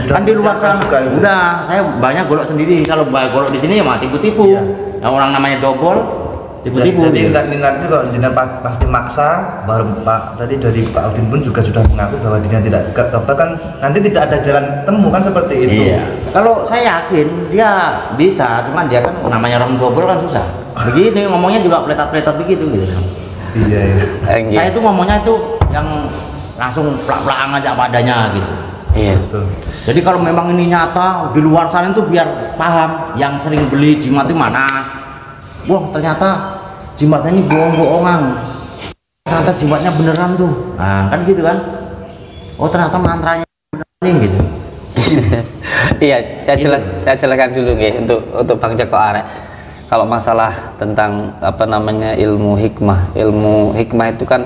Kan di luar sana udah saya banyak golok sendiri. Kalau bawa golok di sini ya mah tipu-tipu. Yang orang namanya dobol tipu-tipu. Jadi nanti kalau jenengan pasti maksa, baru Pak tadi dari Pak Udin pun juga sudah mengaku bahwa dia tidak kebal, kan nanti tidak ada jalan temu kan seperti itu. Kalau saya yakin dia bisa, cuman dia kan namanya orang dobol kan susah. Begini ngomongnya juga peletot-peletot begitu gitu. Saya itu ngomongnya itu yang langsung plak-plakan aja padanya gitu. Jadi kalau memang ini nyata di luar sana itu biar paham yang sering beli jimat itu mana. Wah ternyata jimatnya ini bohong-bohongan, ternyata jimatnya beneran tuh. Nah kan gitu kan. Oh ternyata mantranya beneran gitu. saya jelaskan dulu untuk Bang Joko Arek. Kalau masalah tentang apa namanya ilmu hikmah itu kan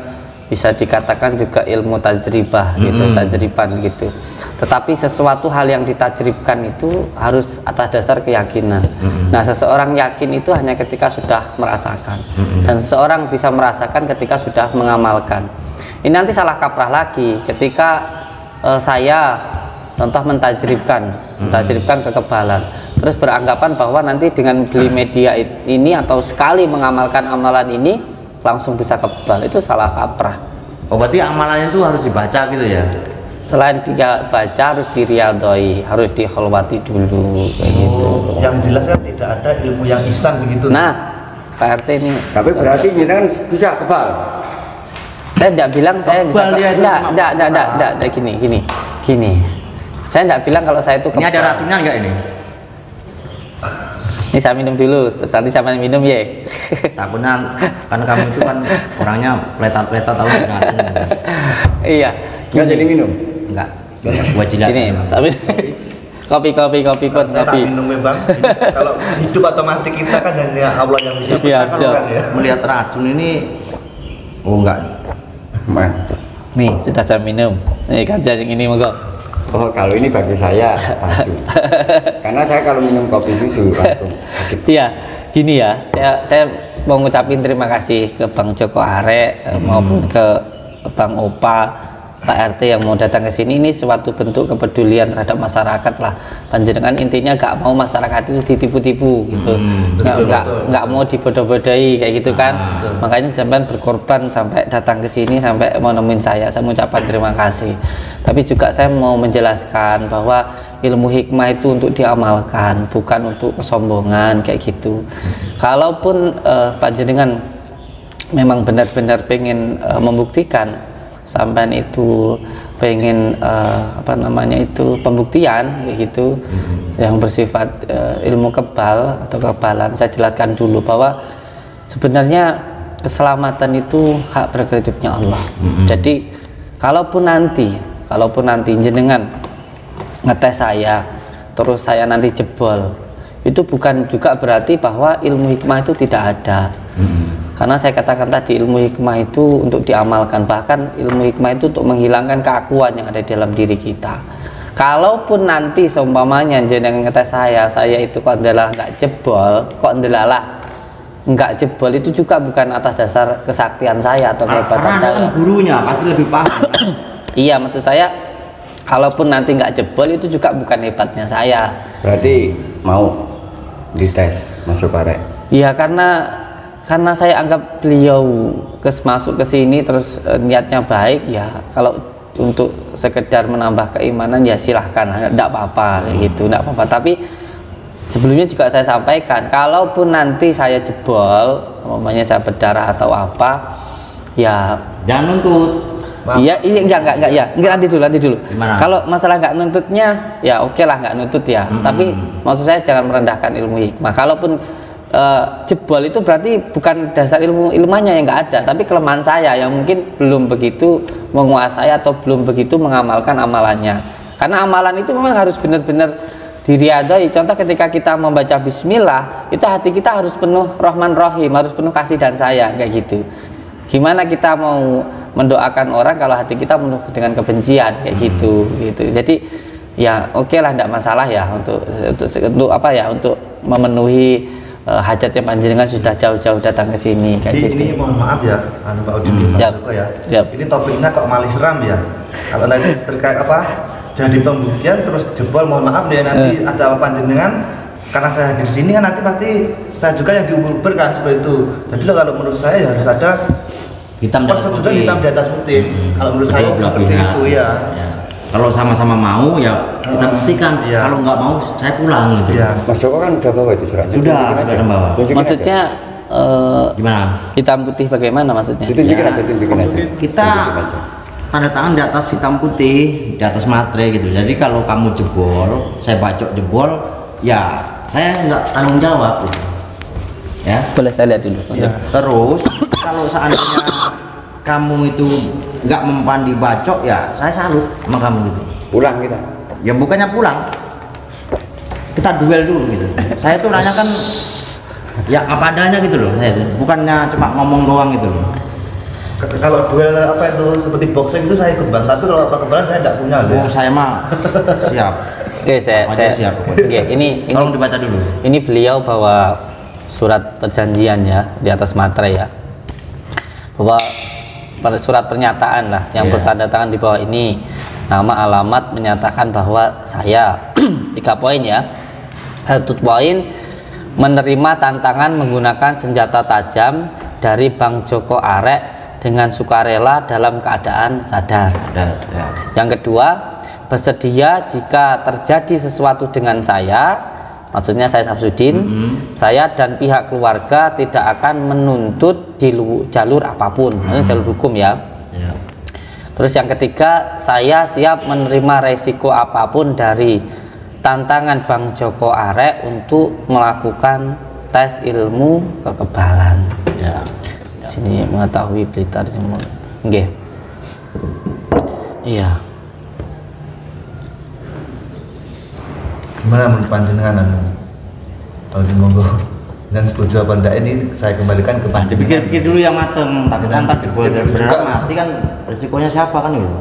bisa dikatakan juga ilmu tajribah gitu, tajriban gitu. Tetapi sesuatu hal yang ditajribkan itu harus atas dasar keyakinan. Nah, seseorang yakin itu hanya ketika sudah merasakan, dan seseorang bisa merasakan ketika sudah mengamalkan. Ini nanti salah kaprah lagi ketika saya contoh mentajribkan kekebalan, terus beranggapan bahwa nanti dengan beli media ini atau sekali mengamalkan amalan ini langsung bisa kebal. Itu salah kaprah. Oh berarti amalannya itu harus dibaca gitu ya? Selain dia baca harus diriadoi, harus dikholwati dulu kayak gitu. Yang jelas kan tidak ada ilmu yang instan begitu. Nah, Pak RT ini. Tapi berarti ini kan bisa kebal. Saya tidak bilang saya bisa. Enggak, gini. Saya tidak bilang kalau saya itu kebal. Ini ada racunnya enggak ini? Ini saya minum dulu, terus nanti sama minum ya. Takutnya kan kamu itu kan orangnya peletot-peletot tahu racun. Iya. Nggak jadi minum. Enggak. Gua jilat. Ini, tapi kopi pun Saya tak kopi. minum ya, Bang. Kalau hidup atau mati kita kan hanya Allah yang bisa Siap, siap. kan ya. Melihat racun ini, oh enggak. Man. Nih, sudah saya minum. Nih kan yang ini monggo. Oh, kalau ini bagi saya racun. Karena saya kalau minum kopi susu langsung sakit. Iya, gini ya. Saya mau ngucapin terima kasih ke Bang Joko Arek maupun ke Bang Opa, Pak RT yang mau datang ke sini. Ini suatu bentuk kepedulian terhadap masyarakat lah. Panjenengan intinya gak mau masyarakat itu ditipu-tipu gitu, nggak mau dibodoh-bodohi kayak gitu kan. Makanya sampai berkorban sampai datang ke sini sampai mau nemuin saya mengucapkan terima kasih. Tapi juga saya mau menjelaskan bahwa ilmu hikmah itu untuk diamalkan, bukan untuk kesombongan kayak gitu. Kalaupun panjenengan memang benar-benar pengen membuktikan sampean itu pengen apa namanya itu pembuktian kayak gitu yang bersifat ilmu kebal atau kebalan, saya jelaskan dulu bahwa sebenarnya keselamatan itu hak prerogatifnya Allah. Jadi kalaupun nanti jenengan ngetes saya terus saya nanti jebol, itu bukan juga berarti bahwa ilmu hikmah itu tidak ada. Karena saya katakan tadi ilmu hikmah itu untuk diamalkan, bahkan ilmu hikmah itu untuk menghilangkan keakuan yang ada di dalam diri kita. Kalaupun nanti seumpamanya jenengan ngetes saya itu kok adalah nggak jebol, nggak jebol, itu juga bukan atas dasar kesaktian saya atau kehebatan saya. Kan gurunya pasti lebih paham. Iya, maksud saya kalaupun nanti nggak jebol itu juga bukan hebatnya saya. Berarti mau dites masuk arek. Iya, karena saya anggap beliau masuk ke sini terus niatnya baik ya, kalau untuk sekedar menambah keimanan ya silahkan, enggak apa-apa kayak gitu, enggak apa-apa. Tapi sebelumnya juga saya sampaikan, kalaupun nanti saya jebol, umpamanya saya berdarah atau apa, ya Jangan nuntut. iya enggak ya, nanti dulu. Gimana? Kalau masalah nggak nuntutnya ya oke lah, nggak nuntut ya. Tapi maksud saya jangan merendahkan ilmu hikmah. Kalaupun jebol itu berarti bukan dasar ilmunya yang nggak ada, tapi kelemahan saya yang mungkin belum begitu menguasai atau belum begitu mengamalkan amalannya. Karena amalan itu memang harus benar-benar diriadai. Contoh ketika kita membaca bismillah, itu hati kita harus penuh rahman rahim, harus penuh kasih dan sayang kayak gitu. Gimana kita mau mendoakan orang kalau hati kita penuh dengan kebencian kayak gitu. Jadi ya oke lah, tidak masalah ya untuk apa ya, untuk memenuhi hajatnya panjenengan sudah jauh-jauh datang ke sini kayak gitu. Ini mohon maaf ya, Pak Udin, Pak Joko ya. Ini topiknya kok malah seram ya. Kalau nanti terkait apa jadi pembuktian terus jebol, mohon maaf ya, nanti ada apa panjenengan, karena saya hadir di sini kan nanti pasti saya juga yang diuber kan seperti itu. Jadi kalau menurut saya ya harus ada persetujuan hitam di atas putih. Kalau menurut saya seperti itu ya. Kalau sama-sama mau ya kita buktikan. Kalau nggak mau saya pulang gitu. Mas Joko kan udah bawa itu surat. Sudah bawa. Maksudnya gimana? Hitam putih bagaimana maksudnya? Tunjukin aja. Kita tanda tangan di atas hitam putih, di atas materai gitu. Jadi kalau kamu jebol, saya bacok jebol, ya saya nggak tanggung jawab gitu. Ya. Boleh saya lihat dulu. Ya. Terus kalau seandainya kamu itu nggak mempan dibacok, ya saya salut sama kamu gitu. Pulang kita. Ya bukannya pulang, kita duel dulu gitu. Saya tuh nanya kan ya apa adanya gitu loh, saya tuh bukannya cuma ngomong doang gitu loh. Kalau duel apa itu seperti boxing itu saya ikut, Bang, tapi kalau kekebalan saya tidak punya loh. Oh, saya mah siap. Oke, saya siap. Oke, ini tolong dibaca dulu. Ini beliau bawa surat perjanjian ya di atas materai ya, bahwa surat pernyataan lah yang bertanda tangan di bawah ini, nama, alamat, menyatakan bahwa saya 3 poin ya. 1 poin, menerima tantangan menggunakan senjata tajam dari Bang Joko Arek dengan sukarela dalam keadaan sadar. Yang kedua, bersedia jika terjadi sesuatu dengan saya, maksudnya saya Samsudin, saya dan pihak keluarga tidak akan menuntut di jalur apapun, jalur hukum ya. Terus yang ketiga, saya siap menerima resiko apapun dari tantangan Bang Joko Arek untuk melakukan tes ilmu kekebalan. Sini mengetahui Blitar semua. Nggih. Iya. Gimana menurut panjenengan? Kalau di monggo dan setuju apa enggak ini saya kembalikan ke panjenengan. Dipikir-pikir dulu yang mateng, tapi tanpa jebol benar mati kan resikonya siapa kan gitu.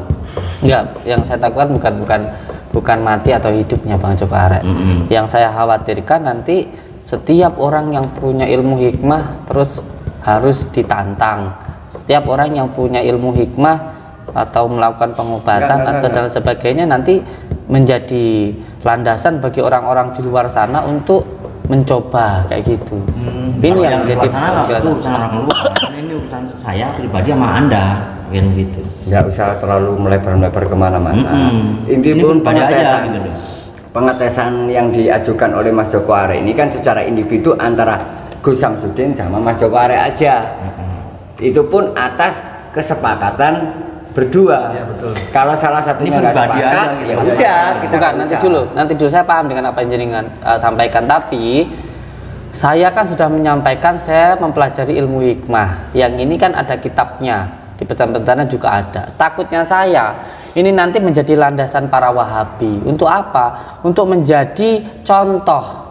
Enggak, yang saya takutkan bukan mati atau hidupnya Bang Joko Arek. Yang saya khawatirkan nanti setiap orang yang punya ilmu hikmah terus harus ditantang. Setiap orang yang punya ilmu hikmah atau melakukan pengobatan atau dan sebagainya nanti menjadi landasan bagi orang-orang di luar sana untuk mencoba kayak gitu. Ini yang jadi itu urusan orang luar. Ini urusan saya pribadi sama Anda kan gitu. Nggak usah terlalu melebar-melebar kemana-mana. Ini pun pengetesan, gitu loh. pengetesan yang diajukan oleh Mas Joko Arek ini kan secara individu antara Gus Samsudin sama Mas Joko Arek aja. Itu pun atas kesepakatan berdua. Iya, betul. Kalau salah satunya nggak sepakat, ya udah kita bukan nanti dulu saya paham dengan apa yang jenengan sampaikan, tapi saya kan sudah menyampaikan saya mempelajari ilmu hikmah. Yang ini kan ada kitabnya, di pesan-pesanan juga ada. Takutnya saya ini nanti menjadi landasan para Wahabi. Untuk apa? Untuk menjadi contoh.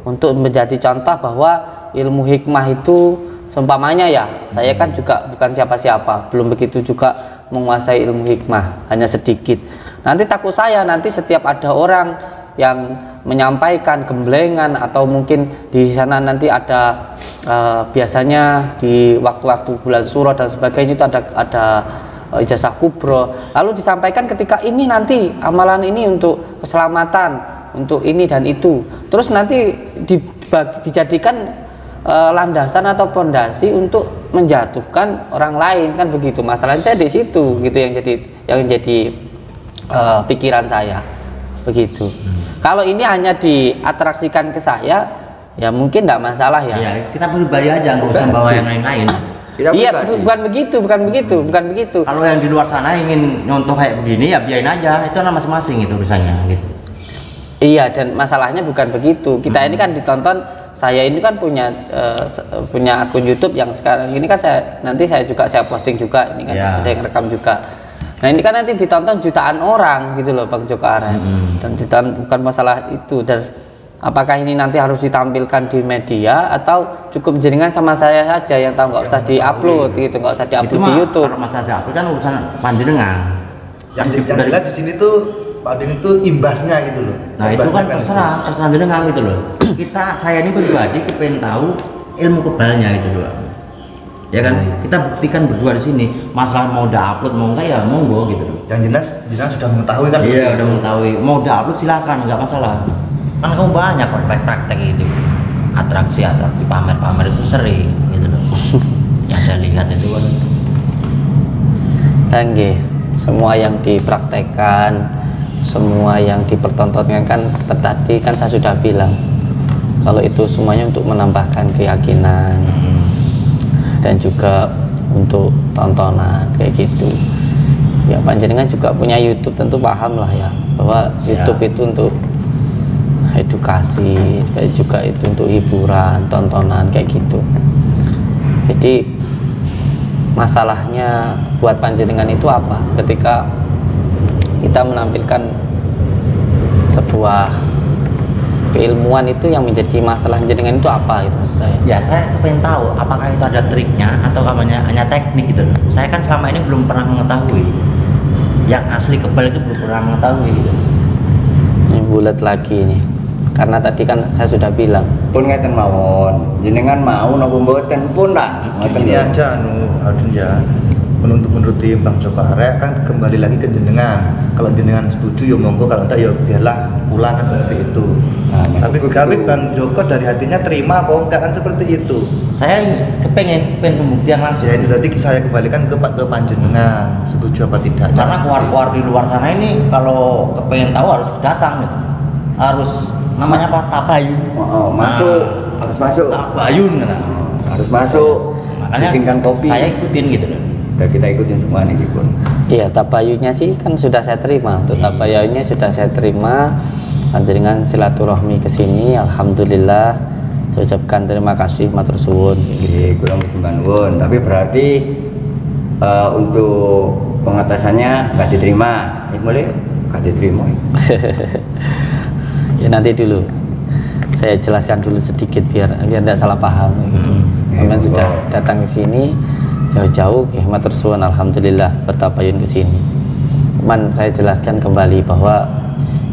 Untuk menjadi contoh bahwa ilmu hikmah itu seumpamanya ya, saya kan juga bukan siapa-siapa, belum begitu juga menguasai ilmu hikmah, hanya sedikit. Nanti takut saya nanti setiap ada orang yang menyampaikan gemblengan atau mungkin di sana nanti ada biasanya di waktu-waktu bulan Suro dan sebagainya itu ada ijazah kubro, lalu disampaikan ketika ini nanti amalan ini untuk keselamatan, untuk ini dan itu, terus nanti dijadikan landasan atau pondasi untuk menjatuhkan orang lain, kan begitu. Masalahnya saya di situ gitu yang jadi pikiran saya begitu. Kalau ini hanya diatraksikan ke saya ya mungkin tidak masalah ya. Ya kita pribadi aja, nggak usah bawa yang lain-lain. Iya, bukan begitu. Kalau yang di luar sana ingin nyontoh kayak begini ya biarin aja, itu kan masing-masing itu urusannya gitu. Iya, dan masalahnya bukan begitu. Kita ini kan ditonton, saya ini kan punya akun YouTube yang sekarang ini kan saya posting juga, ini kan ada yang rekam juga. Nah ini kan nanti ditonton jutaan orang gitu loh Bang Joko Arek. Dan jutaan bukan masalah itu, dan apakah ini nanti harus ditampilkan di media atau cukup jenengan sama saya saja yang tahu, nggak usah diupload gitu, nggak usah diupload di YouTube. Kalau masalah diupload kan urusan panjenengan. Yang dilihat di sini tuh Pak Udin itu imbasnya gitu loh. Nah itu kan terserah jenengan gitu loh. Saya ini pribadi kepengen tahu ilmu kebalnya gitu loh. Ya kan, kita buktikan berdua di sini. Masalah mau upload mau enggak ya monggo gitu loh. Yang jelas sudah mengetahui kan. Iya udah mengetahui. Mau upload silakan, nggak masalah. Kan kamu banyak praktek-praktek gitu. Atraksi pamer itu sering gitu loh. Yang saya lihat itu kan. Tangge, semua yang dipraktekkan, semua yang dipertontonkan kan tadi kan saya sudah bilang kalau itu semuanya untuk menambahkan keyakinan dan juga untuk tontonan kayak gitu ya. Panjenengan juga punya YouTube, tentu paham lah ya bahwa YouTube itu untuk edukasi juga itu untuk hiburan, tontonan kayak gitu. Jadi masalahnya buat panjenengan itu apa ketika kita menampilkan sebuah keilmuan itu yang menjadi masalah jenengan itu apa itu maksud saya? Ya saya pengen tahu apakah itu ada triknya atau hanya teknik gitu. Saya kan selama ini belum pernah mengetahui yang asli kebal itu belum pernah mengetahui gitu. Ini bulat lagi nih, karena tadi kan saya sudah bilang pun ngeten mawon, jenengan mau nopo mboten pun lah. Ini aja Adin ya. Menuruti Bang Joko Arek kan kembali lagi ke jenengan. Kalau jenengan setuju ya monggo, kalau enggak ya biarlah pulang kan seperti itu. Tapi Bang Joko dari hatinya terima kok, enggak kan seperti itu. Saya pengen pembuktian langsung. Ya itu berarti saya kembalikan ke panjenengan, setuju apa tidak. Karena keluar di luar sana ini kalau kepengen tahu harus datang gitu. Harus namanya apa? Tabayun. Harus masuk. Tabayun kan. Harus masuk. Makanya bikinkan kopi. Saya ikutin gitu loh. Udah kita ikutin semua nih pun. Iya, tabayunnya sih kan sudah saya terima. Untuk tabayunnya sudah saya terima. Panjenengan silaturahmi ke sini, alhamdulillah. Saya ucapkan terima kasih matur suwun. Kurang nuwun. Tapi berarti untuk pengatasannya nggak diterima, mulai nggak diterima. Ya nanti dulu saya jelaskan dulu sedikit biar tidak salah paham gitu. Kemudian sudah datang ke sini jauh-jauh, matur suwun, alhamdulillah bertabayun ke sini. Cuman saya jelaskan kembali bahwa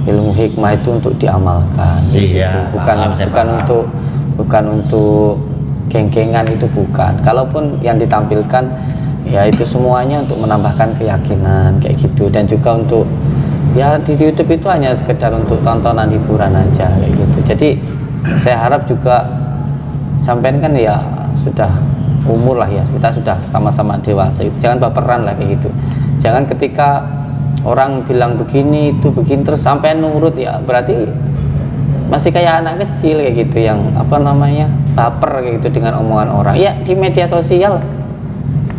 ilmu hikmah itu untuk diamalkan, Iya, gitu. paham. bukan untuk geng-gengan, itu bukan. Kalaupun yang ditampilkan ya itu semuanya untuk menambahkan keyakinan kayak gitu, dan juga untuk ya di YouTube itu hanya sekedar untuk tontonan hiburan aja kayak gitu. Jadi saya harap juga sampean kan ya sudah umur lah ya, kita sudah sama-sama dewasa, jangan baperan lah kayak gitu. Jangan ketika orang bilang begini itu begini terus sampai nurut, ya berarti masih kayak anak kecil kayak gitu yang apa namanya baper kayak gitu dengan omongan orang. Ya di media sosial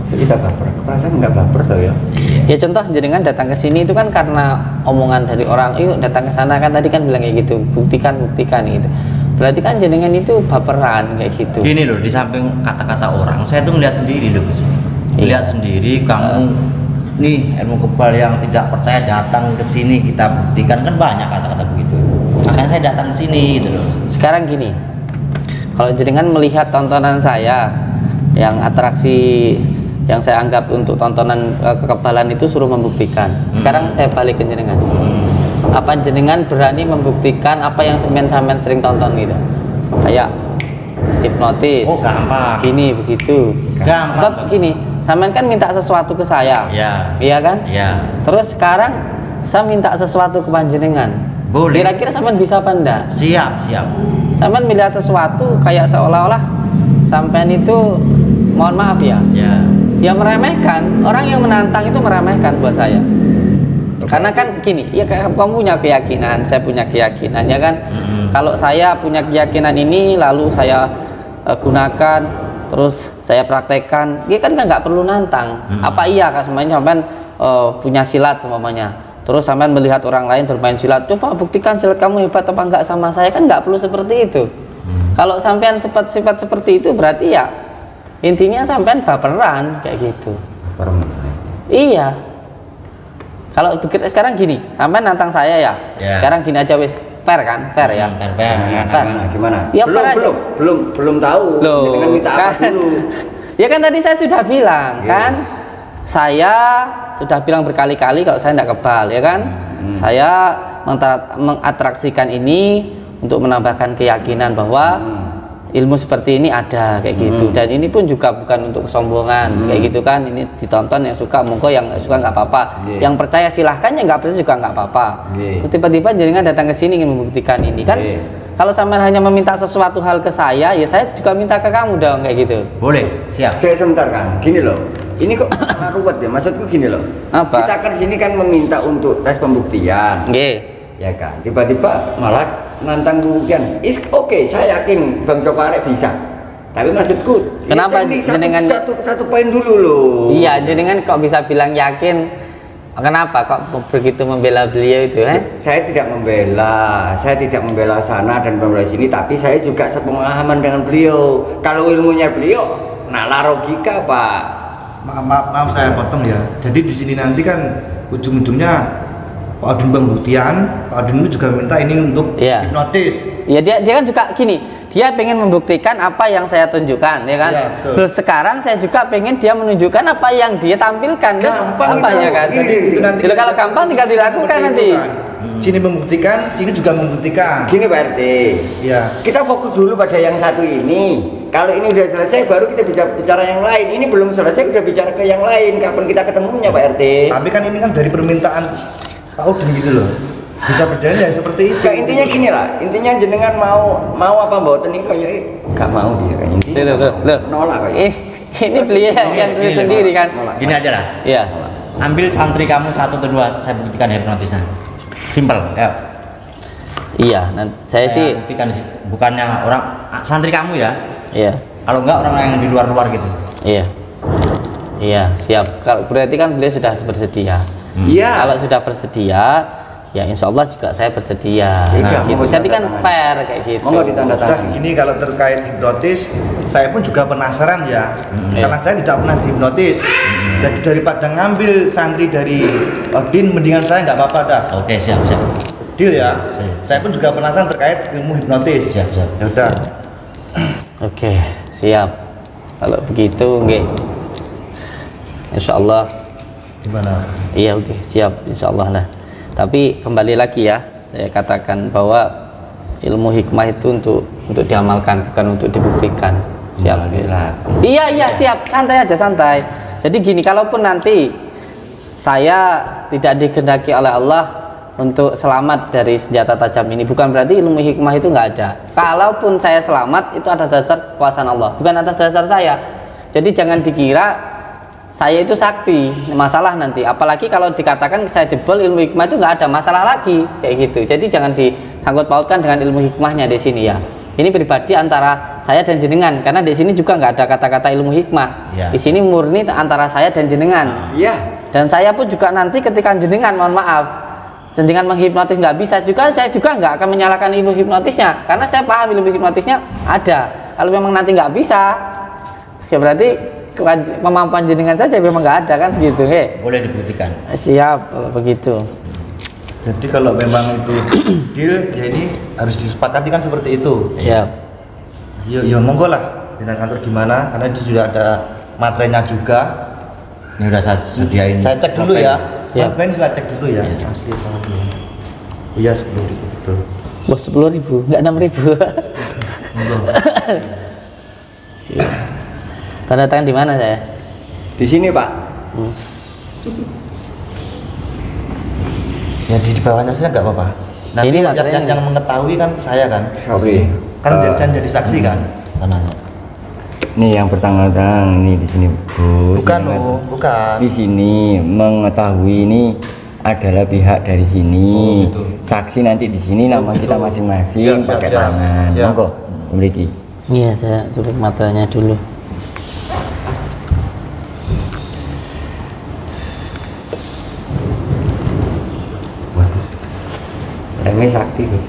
Kita baper, perasaan nggak baper loh ya. ya, contoh jenengan datang ke sini itu kan karena omongan dari orang, yuk datang ke sana kan tadi kan bilang kayak gitu, buktikan gitu. Berarti kan jenengan itu baperan kayak gitu. Gini loh, di samping kata-kata orang, saya tuh ngeliat sendiri loh, lihat sendiri kamu nih ilmu kebal yang tidak percaya datang ke sini kita buktikan, kan banyak kata-kata begitu. Makanya saya datang ke sini gitu loh. Sekarang gini, kalau jenengan melihat tontonan saya yang atraksi yang saya anggap untuk tontonan kekebalan itu suruh membuktikan. Sekarang saya balik ke jenengan. Apa jenengan berani membuktikan apa yang sampean sering tonton gitu? Kayak hipnotis. Oh, gampang. Gini begitu. Gampang. Tetap gini, sampean kan minta sesuatu ke saya. Ya. Iya kan? Ya. Terus sekarang saya minta sesuatu ke panjenengan. Boleh. Kira-kira sampean bisa apa enggak? Siap. Sampean melihat sesuatu kayak seolah-olah sampean itu, mohon maaf ya, ya meremehkan. Orang yang menantang itu meremehkan buat saya. Karena kan gini, ya kamu punya keyakinan, saya punya keyakinan, ya kan? Kalau saya punya keyakinan ini lalu saya gunakan, terus saya praktekkan, ya kan nggak perlu nantang. Apa iya kak semuanya sampean punya silat semuanya, terus sampean melihat orang lain bermain silat, coba buktikan silat kamu hebat apa enggak sama saya, kan nggak perlu seperti itu. Kalau sampean sifat seperti itu berarti ya intinya sampean baperan kayak gitu. Iya. Kalau sekarang gini, sampean nantang saya ya. Sekarang gini aja wis, fair kan? Fair ya. Fair. Gimana? Ya, fair aja. Belum tahu. Loh, Dengan minta apa kan? dulu? Ya kan tadi saya sudah bilang kan, saya sudah bilang berkali-kali kalau saya tidak kebal, ya kan? Saya mengatraksikan ini untuk menambahkan keyakinan bahwa ilmu seperti ini ada kayak gitu, dan ini pun juga bukan untuk kesombongan kayak gitu kan. Ini ditonton, yang suka monggo, yang nggak suka nggak apa-apa, yang percaya silahkan, yang nggak percaya juga nggak apa-apa. Terus tiba-tiba jenengan datang ke sini ingin membuktikan ini kan. Kalau sampean hanya meminta sesuatu hal ke saya, ya saya juga minta ke kamu dong kayak gitu. Boleh, siap. Saya sebentar kan, gini loh. Ini kok malah ruwet ya, maksudku gini loh. Apa? Kita kan sini kan meminta untuk tes pembuktian. Ya kan, tiba-tiba malah nantang pembuktian. Oke, saya yakin Bang Joko Arek bisa. Tapi maksudku, kenapa jenengan satu poin dulu loh. Iya, jenengan kok bisa bilang yakin? Kenapa kok begitu membela beliau itu? Saya tidak membela sana dan membela sini, tapi saya juga sepemahaman dengan beliau. Kalau ilmunya beliau, nalar logika Pak. Maaf saya potong ya. Jadi di sini nanti kan ujung-ujungnya Pak Adun pembuktian, Pak Adun itu juga minta ini untuk hipnotis. Iya, dia kan juga gini, dia pengen membuktikan apa yang saya tunjukkan, ya kan? Ya, terus sekarang saya juga pengen dia menunjukkan apa yang dia tampilkan. Terus apa ya kan? Itu nanti kalau gampang tinggal dilakukan nanti. Sini membuktikan, sini juga membuktikan. Gini Pak RT. Ya. Kita fokus dulu pada yang satu ini. Kalau ini udah selesai baru kita bisa bicara yang lain. Ini belum selesai udah bicara ke yang lain. Kapan kita ketemunya Pak RT? Tapi kan ini kan dari permintaan Pak Udin gitu loh. Bisa berjalan ya seperti itu. Kayak intinya gini lah. Intinya jenengan mau apa mboten ini kayak gak mau dia kayak intinya. Loh. Nolak kayak. Ini beliau yang tulis sendiri kan. Gini aja lah. Iya. Ambil santri kamu 1 atau 2, saya buktikan hipnotisnya. Simple, ya. Iya, saya sih buktikan, bukannya orang santri kamu ya. Iya. Kalau enggak orang yang di luar-luar gitu. Iya, siap. Kalau berarti kan beliau sudah bersedia. Iya. Kalau sudah bersedia, ya insya Allah juga saya bersedia. Gitu. Mau Jadi kan ditandatangani. fair kayak gitu. Mau nggak ditandatangani? Ini kalau terkait hipnotis, saya pun juga penasaran ya. Karena saya tidak pernah dihipnotis. Jadi daripada ngambil santri dari Odin, mendingan saya nggak apa-apa dah. Oke, siap. Deal ya. Siap. Saya pun juga penasaran terkait ilmu hipnotis. Siap. Ya udah. Oke, siap. Kalau begitu, nggih. Insya Allah. Gimana? Iya, oke, siap. Insya Allah lah. Tapi kembali lagi ya, saya katakan bahwa ilmu hikmah itu untuk diamalkan, bukan untuk dibuktikan. Siap. Iya, siap. Santai aja, santai. Jadi gini, kalaupun nanti saya tidak dikehendaki oleh Allah untuk selamat dari senjata tajam ini, bukan berarti ilmu hikmah itu nggak ada. Kalaupun saya selamat, itu atas dasar kekuasaan Allah, bukan atas dasar saya. Jadi jangan dikira saya itu sakti, masalah nanti. Apalagi kalau dikatakan saya jebol, ilmu hikmah itu nggak ada masalah lagi, kayak gitu. Jadi jangan disangkut pautkan dengan ilmu hikmahnya di sini ya. Ini pribadi antara saya dan jenengan, karena di sini juga nggak ada kata-kata ilmu hikmah. Ya. Di sini murni antara saya dan jenengan. Iya. Dan saya pun juga nanti ketika jenengan, mohon maaf, jenengan menghipnotis nggak bisa juga, saya juga nggak akan menyalahkan ilmu hipnotisnya, karena saya paham ilmu hipnotisnya ada. Kalau memang nanti nggak bisa, ya berarti kemampuan jenengan saja memang nggak ada kan gitu. Boleh dibuktikan. Siap kalau begitu. Jadi kalau memang itu deal, ya ini harus disepakati kan seperti itu. Siap. Ya monggo lah. Dengan kantor gimana? Karena itu sudah ada materinya juga. Ini udah saya sediain. Saya cek dulu ya. Siap. Ini saya cek dulu ya. Asli banget dulu. Iya 10.000 betul. Wah 10.000, nggak 6.000. Tanda tangan di mana saya? Di sini Pak. Ya di bawahnya saya nggak apa-apa. Nanti Ini materinya. yang mengetahui kan saya kan. Sorry. Kan jadi saksi kan. Sana. Nih yang bertanggung tangan ini di sini Bos. Bukan Ini, loh, bukan. Di sini mengetahui ini adalah pihak dari sini. Oh, gitu. Saksi nanti di sini nama gitu. kita masing-masing Siap, pakai siap. tangan. Siap. Monggo, memiliki. Iya, saya coba materinya dulu. Remeh sakti Bos.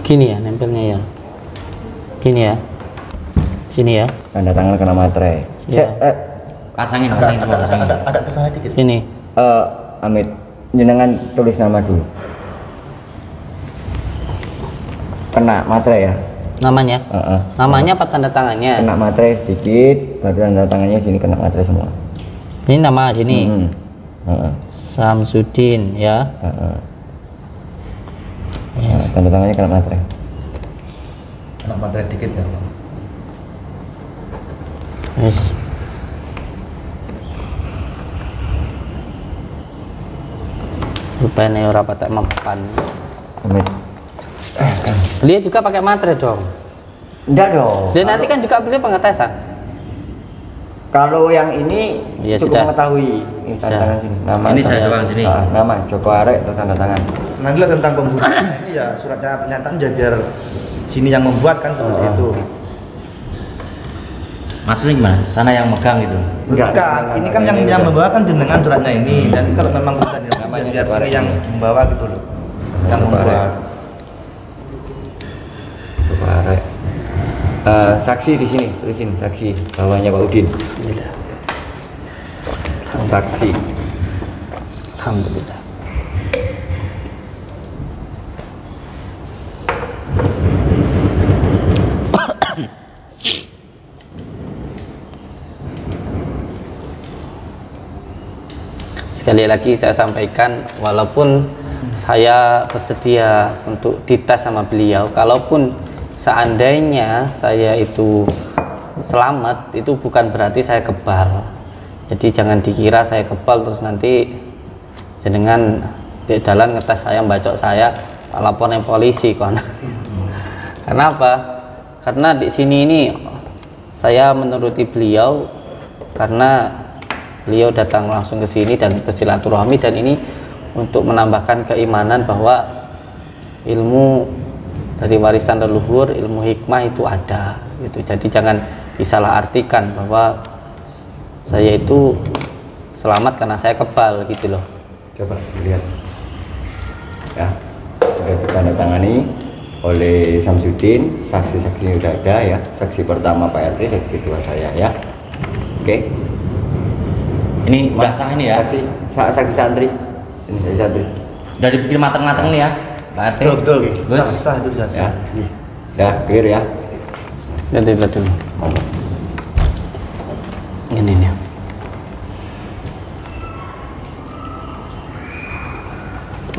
Gini ya nempelnya ya. Gini ya. Sini ya. Tanda tangan kena materai. Iya. Pasangin. Ada kesalahan dikit. Ini. Amit, jenengan tulis nama dulu. Kena materai ya. Namanya. Heeh. Namanya apa tanda tangannya? Kena materai sedikit, baru tanda tangannya sini kena materai semua. Ini nama sini. Heeh. Samsudin ya. Heeh. Nah, tanda tangannya kena materai. Anak materai dikit ya. Yes. Rupanya ora patek mempan. Amit. Beliau juga pakai materai dong. Enggak dong. Dan nanti kan juga beliau pengetesan. Kalau yang ini Ya, cukup sudah. mengetahui ini tanda Sudah. tangan sini. Nama Ini saya doang sini. Nama Joko Arek terus tanda tangan. Nanti lah tentang pembuatan ini ya suratnya pernyataan ya biar sini yang membuat kan seperti itu. Maksudnya gimana? Sana yang megang gitu. Enggak, Bukan, ini kan yang bukan. membawa kan jenengan suratnya ini. Dan kalau memang bukan Namanya biar Joko sini Arek. yang membawa gitu loh. Yang Joko Arek. membuat. Joko Arek. Saksi di sini, tulisin saksi bawahnya Pak Udin. Saksi. Alhamdulillah. Sekali lagi saya sampaikan, walaupun saya bersedia untuk dites sama beliau, kalaupun seandainya saya itu selamat, itu bukan berarti saya kebal. Jadi jangan dikira saya kebal terus nanti jenengan di jalan ngetes saya, bacok saya, tak laporin polisi kon. Karena apa? Karena di sini ini saya menuruti beliau karena beliau datang langsung ke sini dan bersilaturahmi, dan ini untuk menambahkan keimanan bahwa ilmu dari warisan leluhur, ilmu hikmah itu ada gitu. Jadi jangan disalahartikan bahwa saya itu selamat karena saya kebal gitu loh. Coba lihat. Ya, sudah ditandatangani oleh Samsudin, saksi-saksi sudah ada ya. Saksi pertama Pak RT, saksi kedua saya ya. Oke. Ini udah sah ini ya. Saksi santri. Ini saksi santri. Udah dipikir matang-matang nih ya, Pak RT. Betul. Gus. Sah itu sudah Ya. sah. Ya, clear ya. Ganti dulu. Ini nih.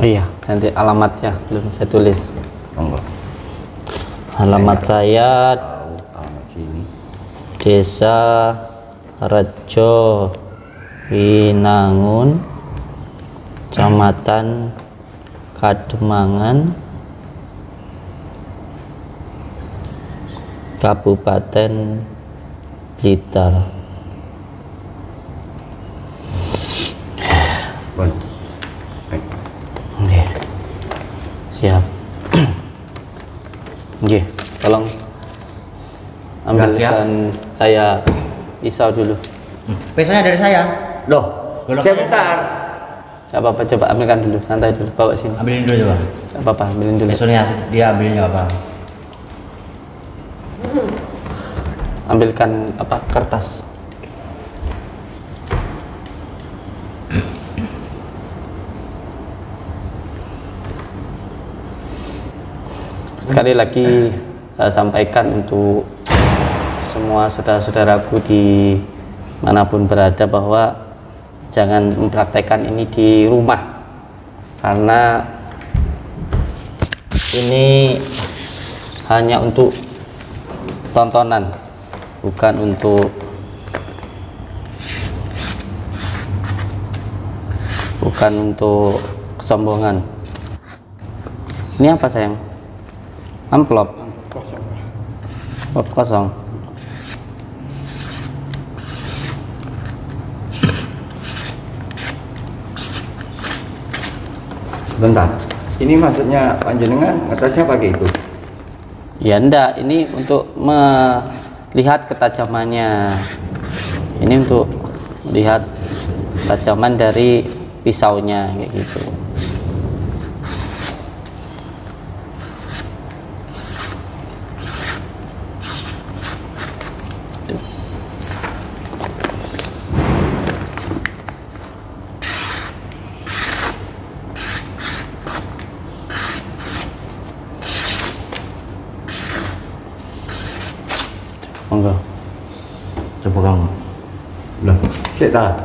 Oh iya, nanti alamatnya belum saya tulis. Monggo. Alamat saya Alamat sini. Desa Rejo Winangun, Kecamatan Kademangan, Kabupaten Blitar. Bon. Oke. Siap. Oke, tolong ambilkan saya pisau dulu. Pesannya dari saya. Loh, Golok- sebentar. Gak apa-apa, coba ambilkan dulu, santai dulu, bawa sini. Ambilin dulu coba. Gak apa-apa, ambilin dulu. Pesannya dia ambilin nggak apa. Ambilkan apa? Kertas. Sekali lagi saya sampaikan untuk semua saudara-saudaraku di manapun berada bahwa jangan mempraktekkan ini di rumah, karena ini hanya untuk tontonan, bukan untuk kesombongan. Ini apa sayang? Amplop kosong. Bentar. Ini maksudnya panjenengan ngetasnya pakai itu. Ya enggak, ini untuk melihat ketajamannya. Ini untuk melihat ketajaman dari pisaunya kayak gitu. Monggo. Coba kamu. Loh, sik ta.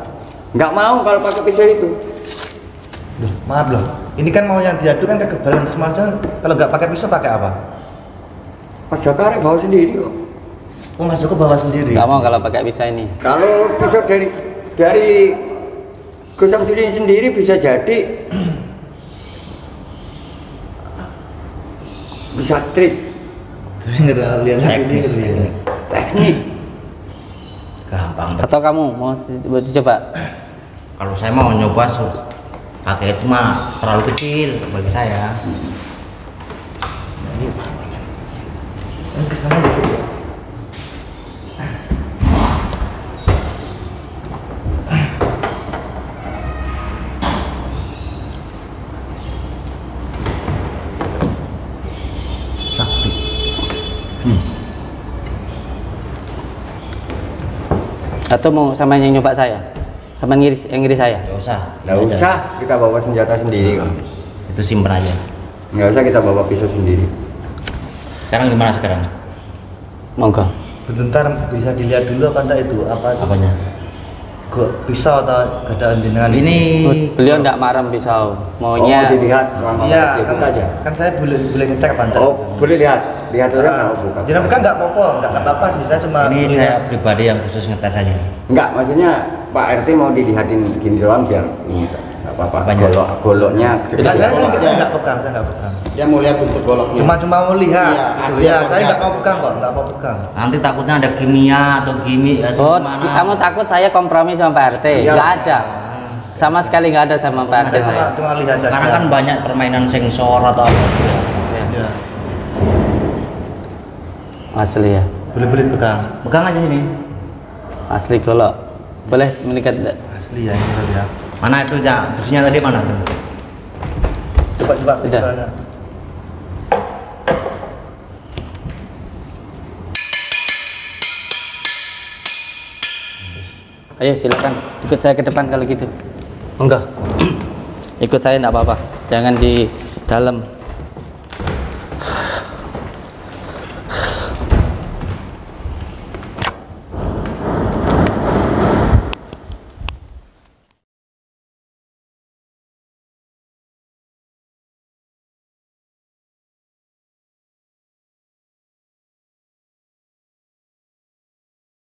Enggak mau kalau pakai pisau itu. Loh, maaf loh. Ini kan mau yang diadu kan kekebalan semacam. Kalau nggak pakai pisau pakai apa? Mas Jaka arek bawa sendiri kok. Oh, Mas Joko bawa sendiri. Nggak mau kalau pakai pisau ini. Kalau pisau dari Gus Samsudin sendiri bisa jadi bisa trik Lihat Teknik. teknik. Gampang. Atau kamu mau coba? Kalau saya mau nyoba pakai itu mah terlalu kecil bagi saya. Ke sana dikit ya. Atau mau sama yang nyoba saya? Sama yang ngiri saya? Nggak usah. Nggak usah kita bawa senjata sendiri kok. Itu simpen aja. Nggak usah kita bawa pisau sendiri. Sekarang gimana sekarang? Monggo. Bentar bisa dilihat dulu apa enggak itu apa? Apanya? Kok pisau atau keadaan jenengan Ini Beliau enggak marem pisau. Oh, Maunya dilihat mau Iya, itu saja. kan saya boleh ngecek apa enggak? Oh, boleh lihat. Lihat aja mau buka. Jenengan bukan enggak apa-apa, enggak apa-apa sih. Saya cuma ini lihat. saya pribadi yang khusus ngetes aja. Enggak, maksudnya Pak RT mau dilihatin gini doang biar ini enggak apa-apa. Apanya? Goloknya Saya enggak pegang, saya enggak pegang. Dia mau lihat bentuk goloknya. Cuma mau lihat. Iya, Gitu. asli Ya, mau saya lihat. enggak mau pegang kok, enggak mau pegang. Nanti takutnya ada kimia atau gimmick atau Oh, gimana. kamu takut saya kompromi sama Pak RT? Iya. Nggak ada. Sama sekali nggak ada sama Pak RT saya. Cuma lihat saja. Sekarang kan banyak permainan sensor atau apa gitu ya. Iya. Asli ya. Boleh pegang. Pegang aja sini. Asli golok. Boleh mendekat enggak? Asli ya ini tadi ya. Mana itu ya? Besinya tadi mana tuh? Coba Udah. pisaunya. Ayo silakan ikut saya ke depan kalau gitu. Enggak. Ikut saya enggak apa-apa. Jangan di dalam.